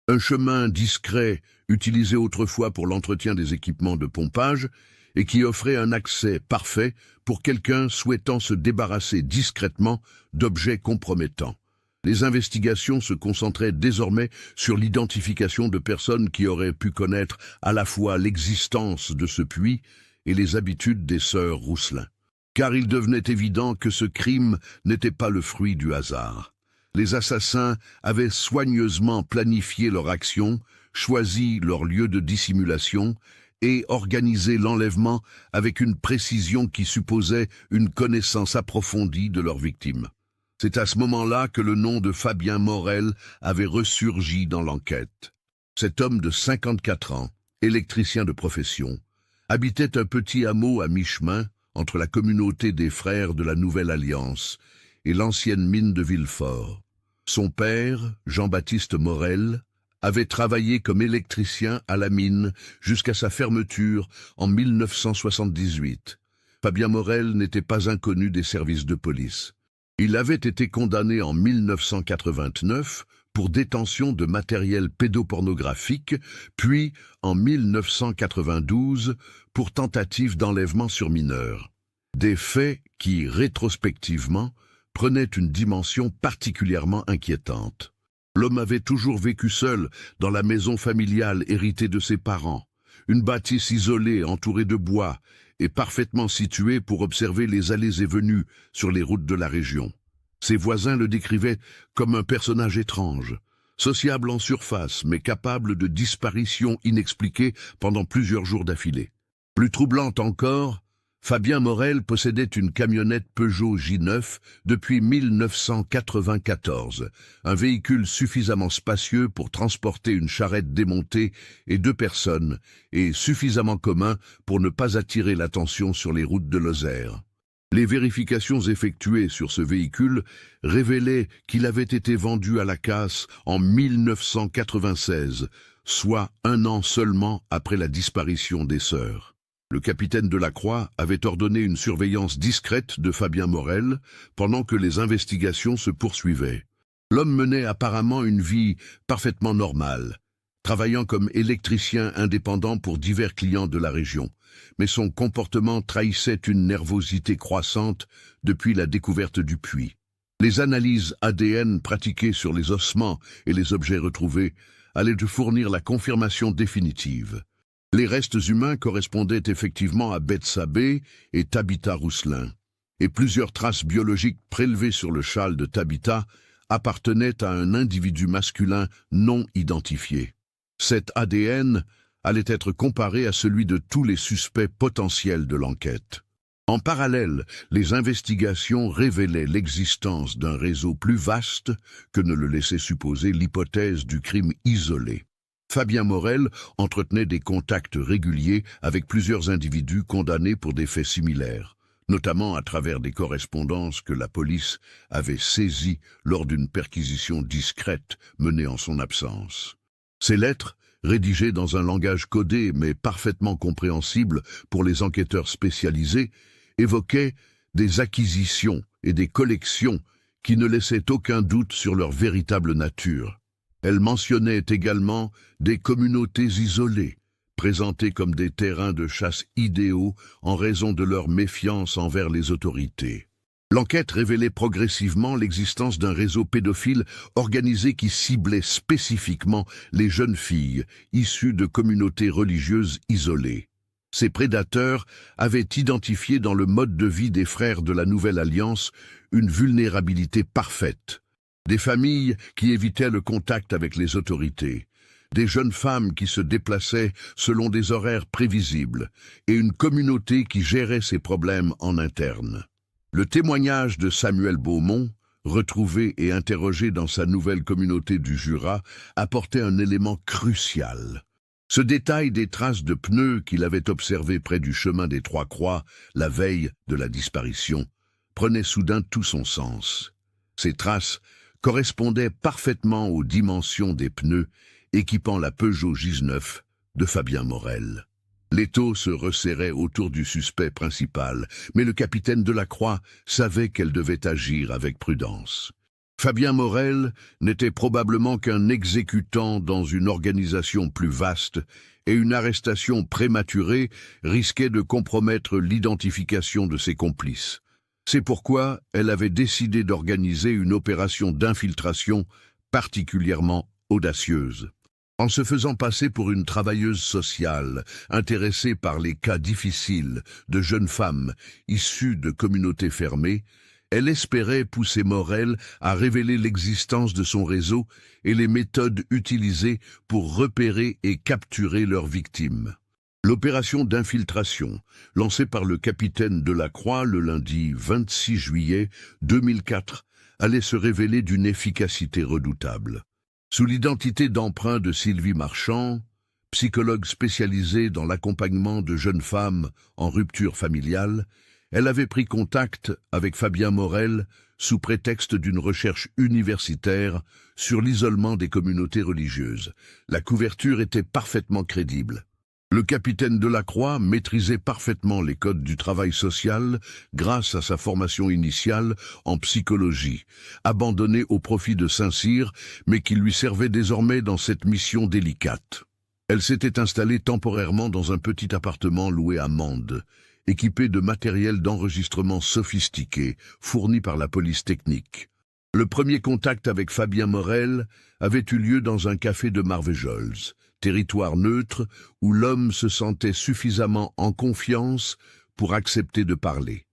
[SPEAKER 1] Un chemin discret, utilisé autrefois pour l'entretien des équipements de pompage, et qui offrait un accès parfait pour quelqu'un souhaitant se débarrasser discrètement d'objets compromettants. Les investigations se concentraient désormais sur l'identification de personnes qui auraient pu connaître à la fois l'existence de ce puits et les habitudes des sœurs Rousselin. Car il devenait évident que ce crime n'était pas le fruit du hasard. Les assassins avaient soigneusement planifié leur action, choisi leur lieu de dissimulation et organisé l'enlèvement avec une précision qui supposait une connaissance approfondie de leurs victimes. C'est à ce moment-là que le nom de Fabien Morel avait ressurgi dans l'enquête. Cet homme de 54 ans, électricien de profession, habitait un petit hameau à mi-chemin entre la communauté des frères de la Nouvelle Alliance et l'ancienne mine de Villefort. Son père, Jean-Baptiste Morel, avait travaillé comme électricien à la mine jusqu'à sa fermeture en 1978. Fabien Morel n'était pas inconnu des services de police. Il avait été condamné en 1989 pour détention de matériel pédopornographique, puis en 1992 pour tentative d'enlèvement sur mineur. Des faits qui, rétrospectivement, prenaient une dimension particulièrement inquiétante. L'homme avait toujours vécu seul dans la maison familiale héritée de ses parents, une bâtisse isolée entourée de bois et parfaitement située pour observer les allées et venues sur les routes de la région. Ses voisins le décrivaient comme un personnage étrange, sociable en surface mais capable de disparitions inexpliquées pendant plusieurs jours d'affilée. Plus troublante encore, Fabien Morel possédait une camionnette Peugeot J9 depuis 1994, un véhicule suffisamment spacieux pour transporter une charrette démontée et 2 personnes, et suffisamment commun pour ne pas attirer l'attention sur les routes de Lozère. Les vérifications effectuées sur ce véhicule révélaient qu'il avait été vendu à la casse en 1996, soit 1 an seulement après la disparition des sœurs. Le capitaine Delacroix avait ordonné une surveillance discrète de Fabien Morel pendant que les investigations se poursuivaient. L'homme menait apparemment une vie parfaitement normale, travaillant comme électricien indépendant pour divers clients de la région, mais son comportement trahissait une nervosité croissante depuis la découverte du puits. Les analyses ADN pratiquées sur les ossements et les objets retrouvés allaient fournir la confirmation définitive. Les restes humains correspondaient effectivement à Bethsabée et Tabitha Rousselin, et plusieurs traces biologiques prélevées sur le châle de Tabitha appartenaient à un individu masculin non identifié. Cet ADN allait être comparé à celui de tous les suspects potentiels de l'enquête. En parallèle, les investigations révélaient l'existence d'un réseau plus vaste que ne le laissait supposer l'hypothèse du crime isolé. Fabien Morel entretenait des contacts réguliers avec plusieurs individus condamnés pour des faits similaires, notamment à travers des correspondances que la police avait saisies lors d'une perquisition discrète menée en son absence. Ces lettres, rédigées dans un langage codé mais parfaitement compréhensible pour les enquêteurs spécialisés, évoquaient des acquisitions et des collections qui ne laissaient aucun doute sur leur véritable nature. Elle mentionnait également des communautés isolées, présentées comme des terrains de chasse idéaux en raison de leur méfiance envers les autorités. L'enquête révélait progressivement l'existence d'un réseau pédophile organisé qui ciblait spécifiquement les jeunes filles issues de communautés religieuses isolées. Ces prédateurs avaient identifié dans le mode de vie des frères de la Nouvelle Alliance une vulnérabilité parfaite. Des familles qui évitaient le contact avec les autorités, des jeunes femmes qui se déplaçaient selon des horaires prévisibles, et une communauté qui gérait ses problèmes en interne. Le témoignage de Samuel Beaumont, retrouvé et interrogé dans sa nouvelle communauté du Jura, apportait un élément crucial. Ce détail des traces de pneus qu'il avait observées près du chemin des Trois Croix la veille de la disparition prenait soudain tout son sens. Ces traces correspondaient parfaitement aux dimensions des pneus équipant la Peugeot J9 de Fabien Morel. L'étau se resserrait autour du suspect principal, mais le capitaine Delacroix savait qu'elle devait agir avec prudence. Fabien Morel n'était probablement qu'un exécutant dans une organisation plus vaste, et une arrestation prématurée risquait de compromettre l'identification de ses complices. C'est pourquoi elle avait décidé d'organiser une opération d'infiltration particulièrement audacieuse. En se faisant passer pour une travailleuse sociale, intéressée par les cas difficiles de jeunes femmes issues de communautés fermées, elle espérait pousser Morel à révéler l'existence de son réseau et les méthodes utilisées pour repérer et capturer leurs victimes. L'opération d'infiltration, lancée par le capitaine Delacroix le lundi 26 juillet 2004, allait se révéler d'une efficacité redoutable. Sous l'identité d'emprunt de Sylvie Marchand, psychologue spécialisée dans l'accompagnement de jeunes femmes en rupture familiale, elle avait pris contact avec Fabien Morel sous prétexte d'une recherche universitaire sur l'isolement des communautés religieuses. La couverture était parfaitement crédible. Le capitaine Delacroix maîtrisait parfaitement les codes du travail social grâce à sa formation initiale en psychologie, abandonnée au profit de Saint-Cyr, mais qui lui servait désormais dans cette mission délicate. Elle s'était installée temporairement dans un petit appartement loué à Mende, équipé de matériel d'enregistrement sophistiqué, fourni par la police technique. Le premier contact avec Fabien Morel avait eu lieu dans un café de Marvejols, territoire neutre où l'homme se sentait suffisamment en confiance pour accepter de parler.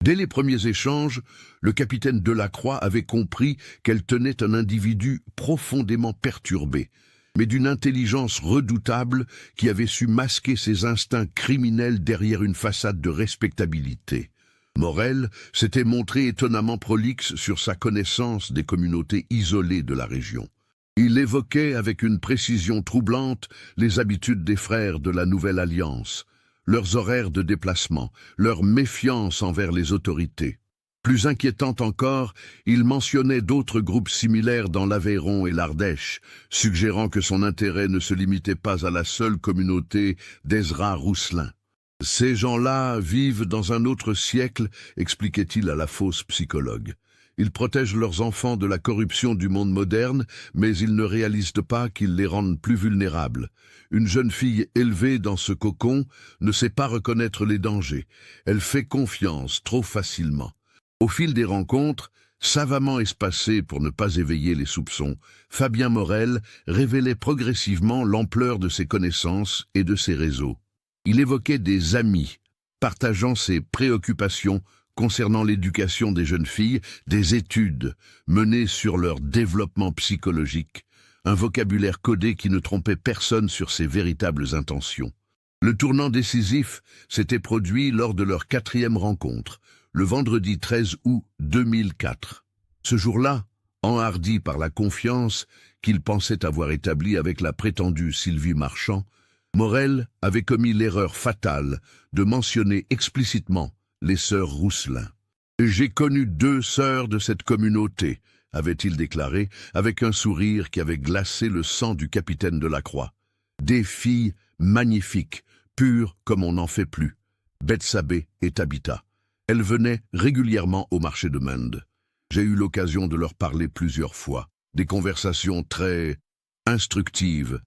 [SPEAKER 1] Dès les premiers échanges, le capitaine Delacroix avait compris qu'elle tenait un individu profondément perturbé, mais d'une intelligence redoutable qui avait su masquer ses instincts criminels derrière une façade de respectabilité. Morel s'était montré étonnamment prolixe sur sa connaissance des communautés isolées de la région. Il évoquait avec une précision troublante les habitudes des frères de la Nouvelle Alliance, leurs horaires de déplacement, leur méfiance envers les autorités. Plus inquiétant encore, il mentionnait d'autres groupes similaires dans l'Aveyron et l'Ardèche, suggérant que son intérêt ne se limitait pas à la seule communauté d'Ezra Rousselin. « Ces gens-là vivent dans un autre siècle », expliquait-il à la fausse psychologue. « Ils protègent leurs enfants de la corruption du monde moderne, mais ils ne réalisent pas qu'ils les rendent plus vulnérables. Une jeune fille élevée dans ce cocon ne sait pas reconnaître les dangers. Elle fait confiance trop facilement. » Au fil des rencontres, savamment espacées pour ne pas éveiller les soupçons, Fabien Morel révélait progressivement l'ampleur de ses connaissances et de ses réseaux. Il évoquait des amis, partageant ses préoccupations concernant l'éducation des jeunes filles, des études menées sur leur développement psychologique, un vocabulaire codé qui ne trompait personne sur ses véritables intentions. Le tournant décisif s'était produit lors de leur 4e rencontre, le vendredi 13 août 2004. Ce jour-là, enhardi par la confiance qu'il pensait avoir établie avec la prétendue Sylvie Marchand, Morel avait commis l'erreur fatale de mentionner explicitement les sœurs Rousselin. « J'ai connu 2 sœurs de cette communauté », avait-il déclaré, avec un sourire qui avait glacé le sang du capitaine de la Croix. « Des filles magnifiques, pures comme on n'en fait plus, Bethsabée et Tabitha. Elles venaient régulièrement au marché de Mende. J'ai eu l'occasion de leur parler plusieurs fois, des conversations très instructives.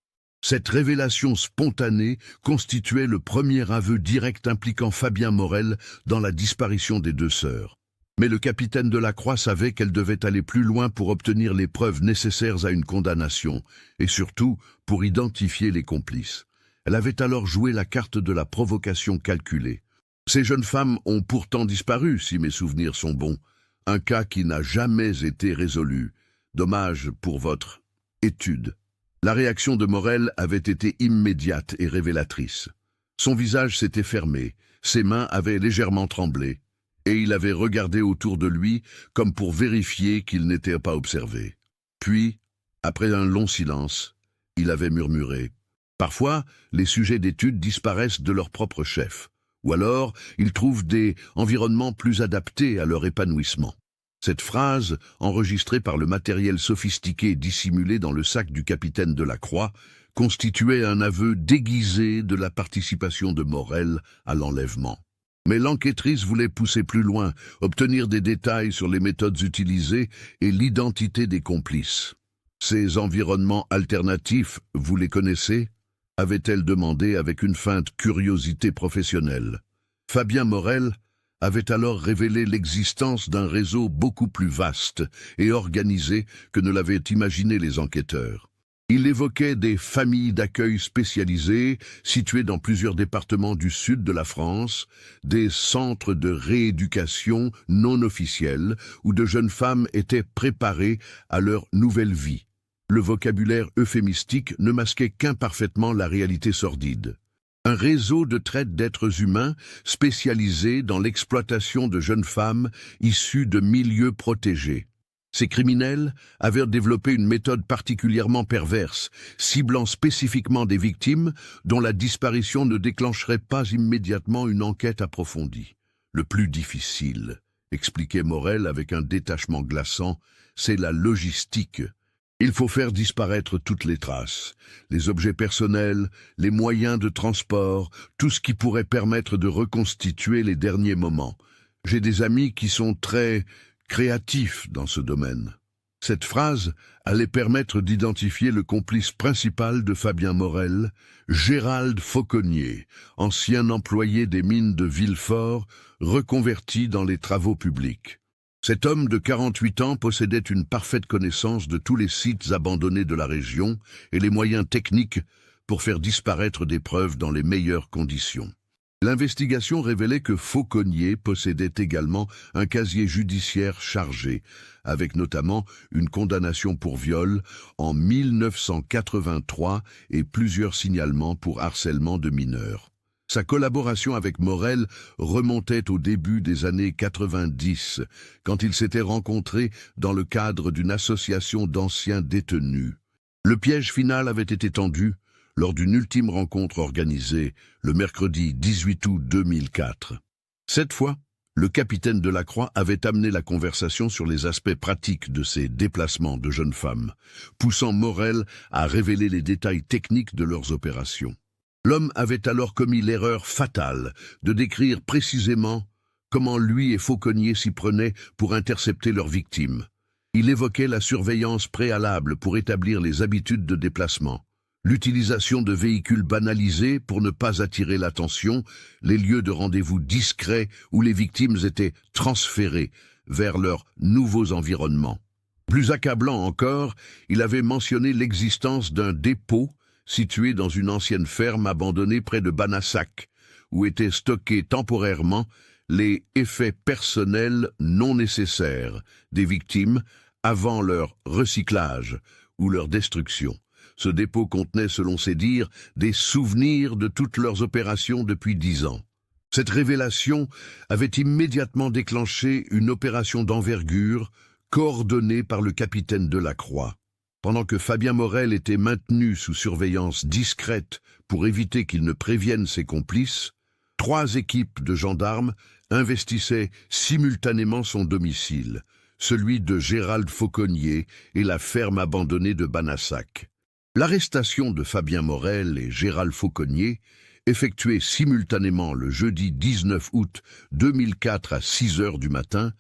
[SPEAKER 1] Cette révélation spontanée constituait le premier aveu direct impliquant Fabien Morel dans la disparition des 2 sœurs. Mais le capitaine de la Croix savait qu'elle devait aller plus loin pour obtenir les preuves nécessaires à une condamnation, et surtout pour identifier les complices. Elle avait alors joué la carte de la provocation calculée. Ces jeunes femmes ont pourtant disparu, si mes souvenirs sont bons. Un cas qui n'a jamais été résolu. Dommage pour votre étude. La réaction de Morel avait été immédiate et révélatrice. Son visage s'était fermé, ses mains avaient légèrement tremblé, et il avait regardé autour de lui comme pour vérifier qu'il n'était pas observé. Puis, après un long silence, il avait murmuré. Parfois, les sujets d'étude disparaissent de leur propre chef, ou alors ils trouvent des environnements plus adaptés à leur épanouissement. Cette phrase, enregistrée par le matériel sophistiqué dissimulé dans le sac du capitaine de la Croix, constituait un aveu déguisé de la participation de Morel à l'enlèvement. Mais l'enquêtrice voulait pousser plus loin, obtenir des détails sur les méthodes utilisées et l'identité des complices. Ces environnements alternatifs, vous les connaissez ? Avait-elle demandé avec une feinte curiosité professionnelle. Fabien Morel avait alors révélé l'existence d'un réseau beaucoup plus vaste et organisé que ne l'avaient imaginé les enquêteurs. Il évoquait des familles d'accueil spécialisées situées dans plusieurs départements du sud de la France, des centres de rééducation non officiels où de jeunes femmes étaient préparées à leur nouvelle vie. Le vocabulaire euphémistique ne masquait qu'imparfaitement la réalité sordide. Un réseau de traite d'êtres humains spécialisé dans l'exploitation de jeunes femmes issues de milieux protégés. Ces criminels avaient développé une méthode particulièrement perverse, ciblant spécifiquement des victimes dont la disparition ne déclencherait pas immédiatement une enquête approfondie. Le plus difficile, expliquait Morel avec un détachement glaçant, c'est la logistique. Il faut faire disparaître toutes les traces, les objets personnels, les moyens de transport, tout ce qui pourrait permettre de reconstituer les derniers moments. J'ai des amis qui sont très créatifs dans ce domaine. Cette phrase allait permettre d'identifier le complice principal de Fabien Morel, Gérald Fauconnier, ancien employé des mines de Villefort, reconverti dans les travaux publics. Cet homme de 48 ans possédait une parfaite connaissance de tous les sites abandonnés de la région et les moyens techniques pour faire disparaître des preuves dans les meilleures conditions. L'investigation révélait que Fauconnier possédait également un casier judiciaire chargé, avec notamment une condamnation pour viol en 1983 et plusieurs signalements pour harcèlement de mineurs. Sa collaboration avec Morel remontait au début des années 90, quand ils s'étaient rencontrés dans le cadre d'une association d'anciens détenus. Le piège final avait été tendu lors d'une ultime rencontre organisée le mercredi 18 août 2004. Cette fois, le capitaine Delacroix avait amené la conversation sur les aspects pratiques de ces déplacements de jeunes femmes, poussant Morel à révéler les détails techniques de leurs opérations. L'homme avait alors commis l'erreur fatale de décrire précisément comment lui et Fauconnier s'y prenaient pour intercepter leurs victimes. Il évoquait la surveillance préalable pour établir les habitudes de déplacement, l'utilisation de véhicules banalisés pour ne pas attirer l'attention, les lieux de rendez-vous discrets où les victimes étaient transférées vers leurs nouveaux environnements. Plus accablant encore, il avait mentionné l'existence d'un dépôt situé dans une ancienne ferme abandonnée près de Banassac, où étaient stockés temporairement les effets personnels non nécessaires des victimes avant leur recyclage ou leur destruction. Ce dépôt contenait, selon ses dires, des souvenirs de toutes leurs opérations depuis 10 ans. Cette révélation avait immédiatement déclenché une opération d'envergure coordonnée par le capitaine Delacroix. Pendant que Fabien Morel était maintenu sous surveillance discrète pour éviter qu'il ne prévienne ses complices, 3 équipes de gendarmes investissaient simultanément son domicile, celui de Gérald Fauconnier et la ferme abandonnée de Banassac. L'arrestation de Fabien Morel et Gérald Fauconnier, effectuée simultanément le jeudi 19 août 2004 à 6 heures du matin,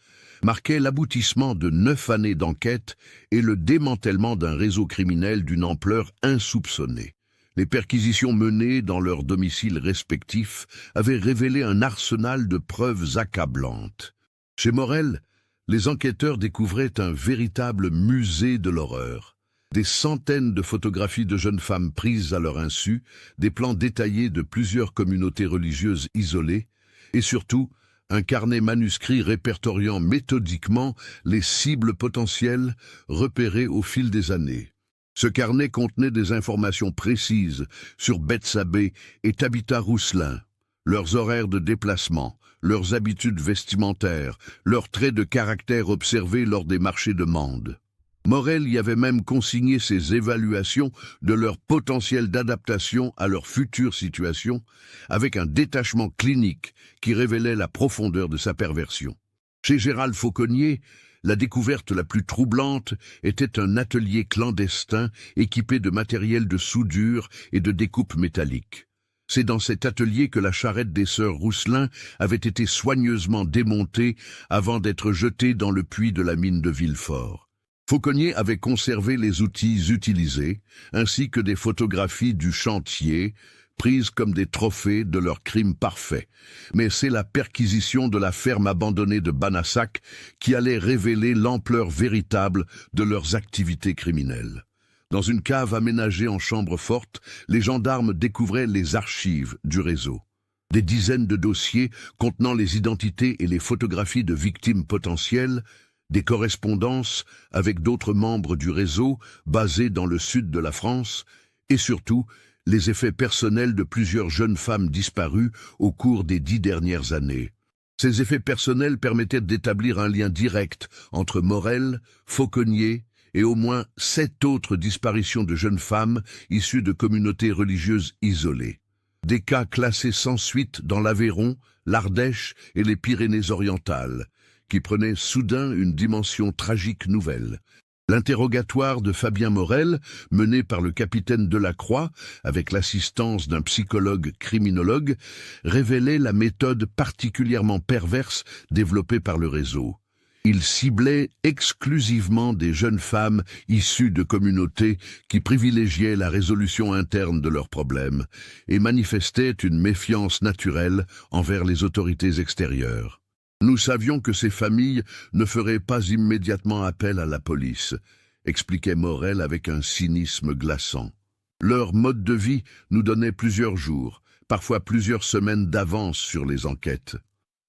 [SPEAKER 1] marquait l'aboutissement de 9 années d'enquête et le démantèlement d'un réseau criminel d'une ampleur insoupçonnée. Les perquisitions menées dans leurs domiciles respectifs avaient révélé un arsenal de preuves accablantes. Chez Morel, les enquêteurs découvraient un véritable musée de l'horreur. Des centaines de photographies de jeunes femmes prises à leur insu, des plans détaillés de plusieurs communautés religieuses isolées, et surtout, un carnet manuscrit répertoriant méthodiquement les cibles potentielles repérées au fil des années. Ce carnet contenait des informations précises sur Bethsabée et Tabitha Rousselin, leurs horaires de déplacement, leurs habitudes vestimentaires, leurs traits de caractère observés lors des marchés de Mende. Morel y avait même consigné ses évaluations de leur potentiel d'adaptation à leur future situation, avec un détachement clinique qui révélait la profondeur de sa perversion. Chez Gérald Fauconnier, la découverte la plus troublante était un atelier clandestin équipé de matériel de soudure et de découpe métallique. C'est dans cet atelier que la charrette des sœurs Rousselin avait été soigneusement démontée avant d'être jetée dans le puits de la mine de Villefort. Fauconnier avait conservé les outils utilisés, ainsi que des photographies du chantier, prises comme des trophées de leur crime parfait. Mais c'est la perquisition de la ferme abandonnée de Banassac qui allait révéler l'ampleur véritable de leurs activités criminelles. Dans une cave aménagée en chambre forte, les gendarmes découvraient les archives du réseau. Des dizaines de dossiers contenant les identités et les photographies de victimes potentielles, des correspondances avec d'autres membres du réseau basés dans le sud de la France, et surtout les effets personnels de plusieurs jeunes femmes disparues au cours des 10 dernières années. Ces effets personnels permettaient d'établir un lien direct entre Morel, Fauconnier et au moins 7 autres disparitions de jeunes femmes issues de communautés religieuses isolées. Des cas classés sans suite dans l'Aveyron, l'Ardèche et les Pyrénées-Orientales, qui prenait soudain une dimension tragique nouvelle. L'interrogatoire de Fabien Morel, mené par le capitaine Delacroix, avec l'assistance d'un psychologue criminologue, révélait la méthode particulièrement perverse développée par le réseau. Il ciblait exclusivement des jeunes femmes issues de communautés qui privilégiaient la résolution interne de leurs problèmes et manifestaient une méfiance naturelle envers les autorités extérieures. Nous savions que ces familles ne feraient pas immédiatement appel à la police, expliquait Morel avec un cynisme glaçant. Leur mode de vie nous donnait plusieurs jours, parfois plusieurs semaines d'avance sur les enquêtes.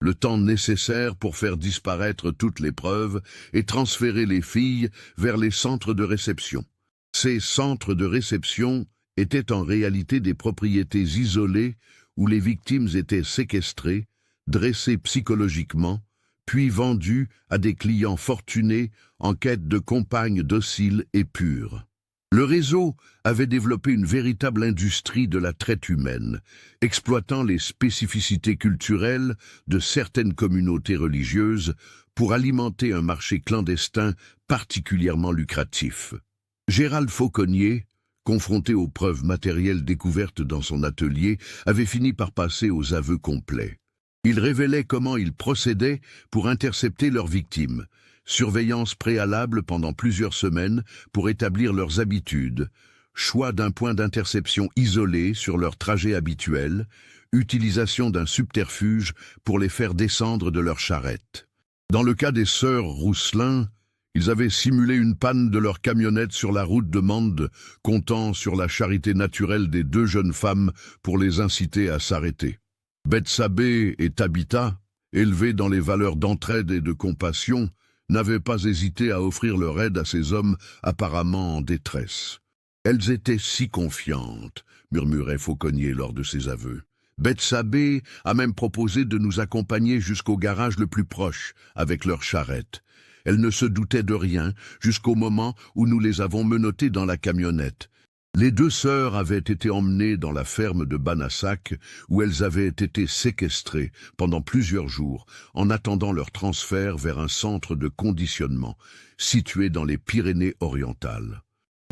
[SPEAKER 1] Le temps nécessaire pour faire disparaître toutes les preuves et transférer les filles vers les centres de réception. Ces centres de réception étaient en réalité des propriétés isolées où les victimes étaient séquestrées, dressées psychologiquement, puis vendues à des clients fortunés en quête de compagnes dociles et pures. Le réseau avait développé une véritable industrie de la traite humaine, exploitant les spécificités culturelles de certaines communautés religieuses pour alimenter un marché clandestin particulièrement lucratif. Gérald Fauconnier, confronté aux preuves matérielles découvertes dans son atelier, avait fini par passer aux aveux complets. Il révélait comment il procédait pour intercepter leurs victimes, surveillance préalable pendant plusieurs semaines pour établir leurs habitudes, choix d'un point d'interception isolé sur leur trajet habituel, utilisation d'un subterfuge pour les faire descendre de leur charrette. Dans le cas des sœurs Rousselin, ils avaient simulé une panne de leur camionnette sur la route de Mende, comptant sur la charité naturelle des deux jeunes femmes pour les inciter à s'arrêter. Bethsabée et Tabitha, élevées dans les valeurs d'entraide et de compassion, n'avaient pas hésité à offrir leur aide à ces hommes apparemment en détresse. « Elles étaient si confiantes », murmurait Fauconnier lors de ses aveux. « Bethsabée a même proposé de nous accompagner jusqu'au garage le plus proche avec leur charrette. Elles ne se doutaient de rien jusqu'au moment où nous les avons menottées dans la camionnette. Les deux sœurs avaient été emmenées dans la ferme de Banassac où elles avaient été séquestrées pendant plusieurs jours en attendant leur transfert vers un centre de conditionnement situé dans les Pyrénées-Orientales.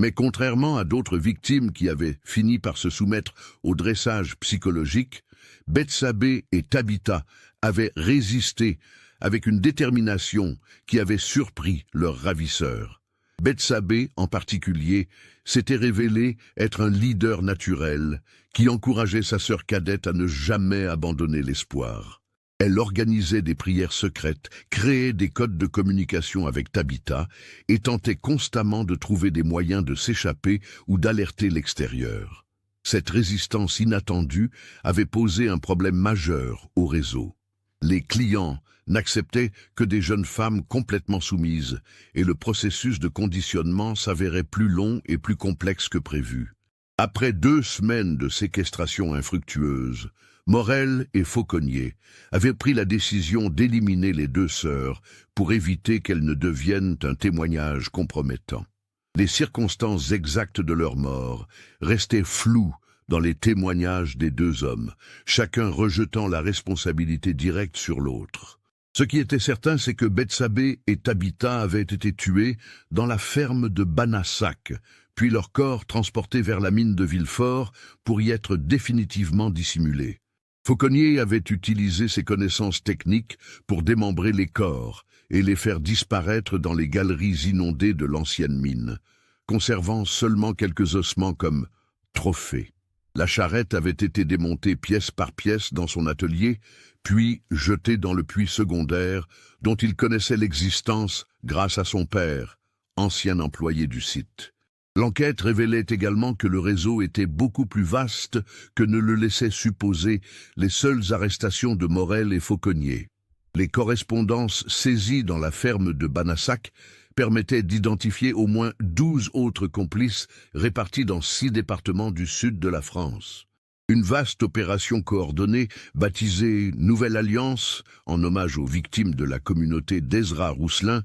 [SPEAKER 1] Mais contrairement à d'autres victimes qui avaient fini par se soumettre au dressage psychologique, Bethsabée et Tabitha avaient résisté avec une détermination qui avait surpris leurs ravisseurs. Bethsabée, en particulier, s'était révélée être un leader naturel qui encourageait sa sœur cadette à ne jamais abandonner l'espoir. Elle organisait des prières secrètes, créait des codes de communication avec Tabitha et tentait constamment de trouver des moyens de s'échapper ou d'alerter l'extérieur. Cette résistance inattendue avait posé un problème majeur au réseau. Les clients n'acceptaient que des jeunes femmes complètement soumises, et le processus de conditionnement s'avérait plus long et plus complexe que prévu. Après 2 semaines de séquestration infructueuse, Morel et Fauconnier avaient pris la décision d'éliminer les deux sœurs pour éviter qu'elles ne deviennent un témoignage compromettant. Les circonstances exactes de leur mort restaient floues dans les témoignages des deux hommes, chacun rejetant la responsabilité directe sur l'autre. Ce qui était certain, c'est que Bethsabée et Tabitha avaient été tués dans la ferme de Banassac, puis leurs corps transportés vers la mine de Villefort pour y être définitivement dissimulés. Fauconnier avait utilisé ses connaissances techniques pour démembrer les corps et les faire disparaître dans les galeries inondées de l'ancienne mine, conservant seulement quelques ossements comme trophées. La charrette avait été démontée pièce par pièce dans son atelier, puis jetée dans le puits secondaire dont il connaissait l'existence grâce à son père, ancien employé du site. L'enquête révélait également que le réseau était beaucoup plus vaste que ne le laissaient supposer les seules arrestations de Morel et Fauconnier. Les correspondances saisies dans la ferme de Banassac permettaient d'identifier au moins 12 autres complices répartis dans 6 départements du sud de la France. Une vaste opération coordonnée, baptisée Nouvelle Alliance, en hommage aux victimes de la communauté d'Ezra Rousselin,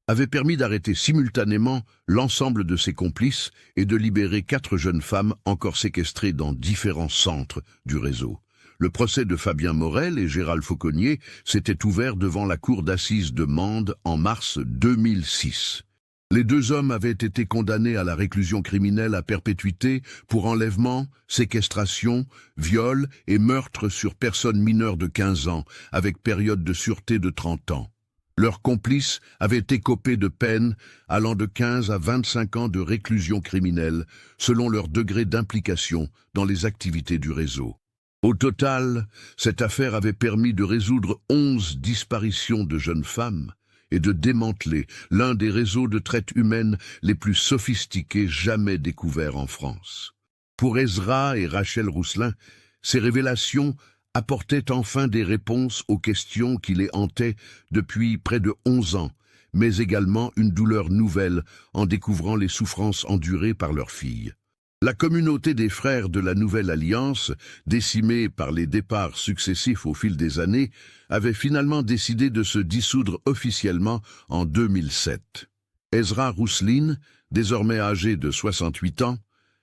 [SPEAKER 1] avait permis d'arrêter simultanément l'ensemble de ses complices et de libérer 4 jeunes femmes encore séquestrées dans différents centres du réseau. Le procès de Fabien Morel et Gérald Fauconnier s'était ouvert devant la cour d'assises de Mende en mars 2006. Les 2 hommes avaient été condamnés à la réclusion criminelle à perpétuité pour enlèvement, séquestration, viol et meurtre sur personnes mineures de 15 ans, avec période de sûreté de 30 ans. Leurs complices avaient écopé de peines allant de 15 à 25 ans de réclusion criminelle, selon leur degré d'implication dans les activités du réseau. Au total, cette affaire avait permis de résoudre 11 disparitions de jeunes femmes et de démanteler l'un des réseaux de traite humaine les plus sophistiqués jamais découverts en France. Pour Ezra et Rachel Rousselin, Ces révélations apportaient enfin des réponses aux questions qui les hantaient depuis près de 11 ans, mais également une douleur nouvelle en découvrant les souffrances endurées par leur fille. La communauté des frères de la Nouvelle Alliance, décimée par les départs successifs au fil des années, avait finalement décidé de se dissoudre officiellement en 2007. Ezra Rousseline, désormais âgé de 68 ans,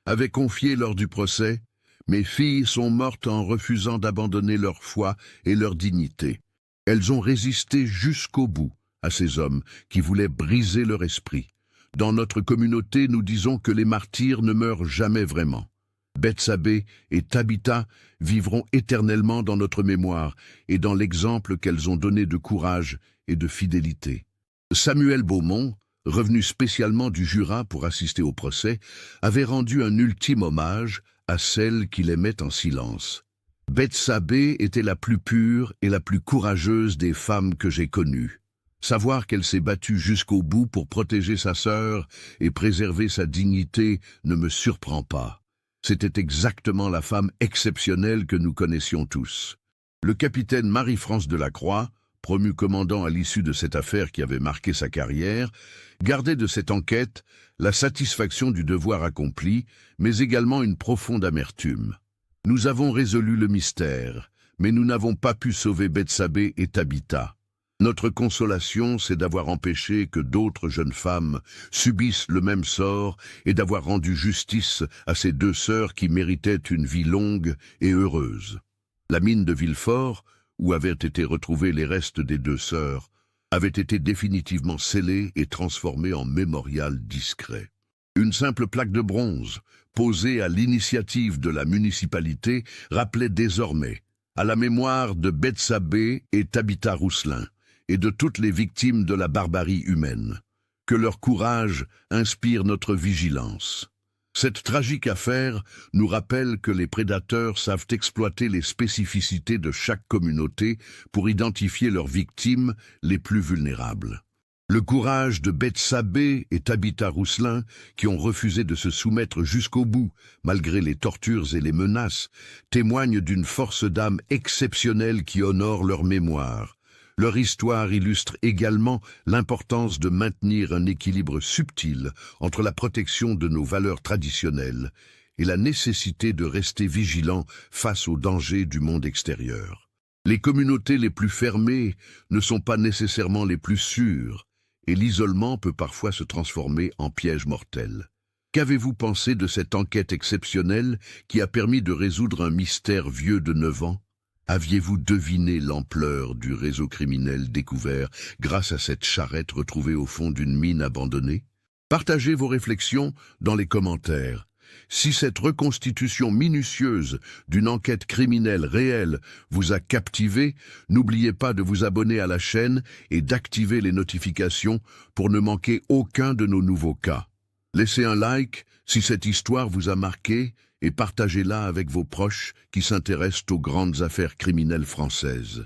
[SPEAKER 1] avait confié lors du procès « Mes filles sont mortes en refusant d'abandonner leur foi et leur dignité. Elles ont résisté jusqu'au bout à ces hommes qui voulaient briser leur esprit. Dans notre communauté, nous disons que les martyrs ne meurent jamais vraiment. Bethsabée et Tabitha vivront éternellement dans notre mémoire et dans l'exemple qu'elles ont donné de courage et de fidélité. » Samuel Beaumont, revenu spécialement du Jura pour assister au procès, avait rendu un ultime hommage à celle qu'il aimait en silence. Bethsabée était la plus pure et la plus courageuse des femmes que j'ai connues. Savoir qu'elle s'est battue jusqu'au bout pour protéger sa sœur et préserver sa dignité ne me surprend pas. C'était exactement la femme exceptionnelle que nous connaissions tous. Le capitaine Marie-France Delacroix, promu commandant à l'issue de cette affaire qui avait marqué sa carrière, gardait de cette enquête la satisfaction du devoir accompli, mais également une profonde amertume. Nous avons résolu le mystère, mais nous n'avons pas pu sauver Bethsabée et Tabitha. Notre consolation, c'est d'avoir empêché que d'autres jeunes femmes subissent le même sort et d'avoir rendu justice à ces deux sœurs qui méritaient une vie longue et heureuse. La mine de Villefort, où avaient été retrouvés les restes des deux sœurs, avait été définitivement scellée et transformée en mémorial discret. Une simple plaque de bronze, posée à l'initiative de la municipalité, rappelait désormais à la mémoire de Bethsabée et Tabitha Rousselin, et de toutes les victimes de la barbarie humaine. Que leur courage inspire notre vigilance. Cette tragique affaire nous rappelle que les prédateurs savent exploiter les spécificités de chaque communauté pour identifier leurs victimes les plus vulnérables. Le courage de Bethsabée et Tabitha Rousselin, qui ont refusé de se soumettre jusqu'au bout, malgré les tortures et les menaces, témoigne d'une force d'âme exceptionnelle qui honore leur mémoire. Leur histoire illustre également l'importance de maintenir un équilibre subtil entre la protection de nos valeurs traditionnelles et la nécessité de rester vigilant face aux dangers du monde extérieur. Les communautés les plus fermées ne sont pas nécessairement les plus sûres, et l'isolement peut parfois se transformer en piège mortel. Qu'avez-vous pensé de cette enquête exceptionnelle qui a permis de résoudre un mystère vieux de 9 ans? Aviez-vous deviné l'ampleur du réseau criminel découvert grâce à cette charrette retrouvée au fond d'une mine abandonnée? Partagez vos réflexions dans les commentaires. Si cette reconstitution minutieuse d'une enquête criminelle réelle vous a captivé, n'oubliez pas de vous abonner à la chaîne et d'activer les notifications pour ne manquer aucun de nos nouveaux cas. Laissez un like si cette histoire vous a marqué et partagez-la avec vos proches qui s'intéressent aux grandes affaires criminelles françaises.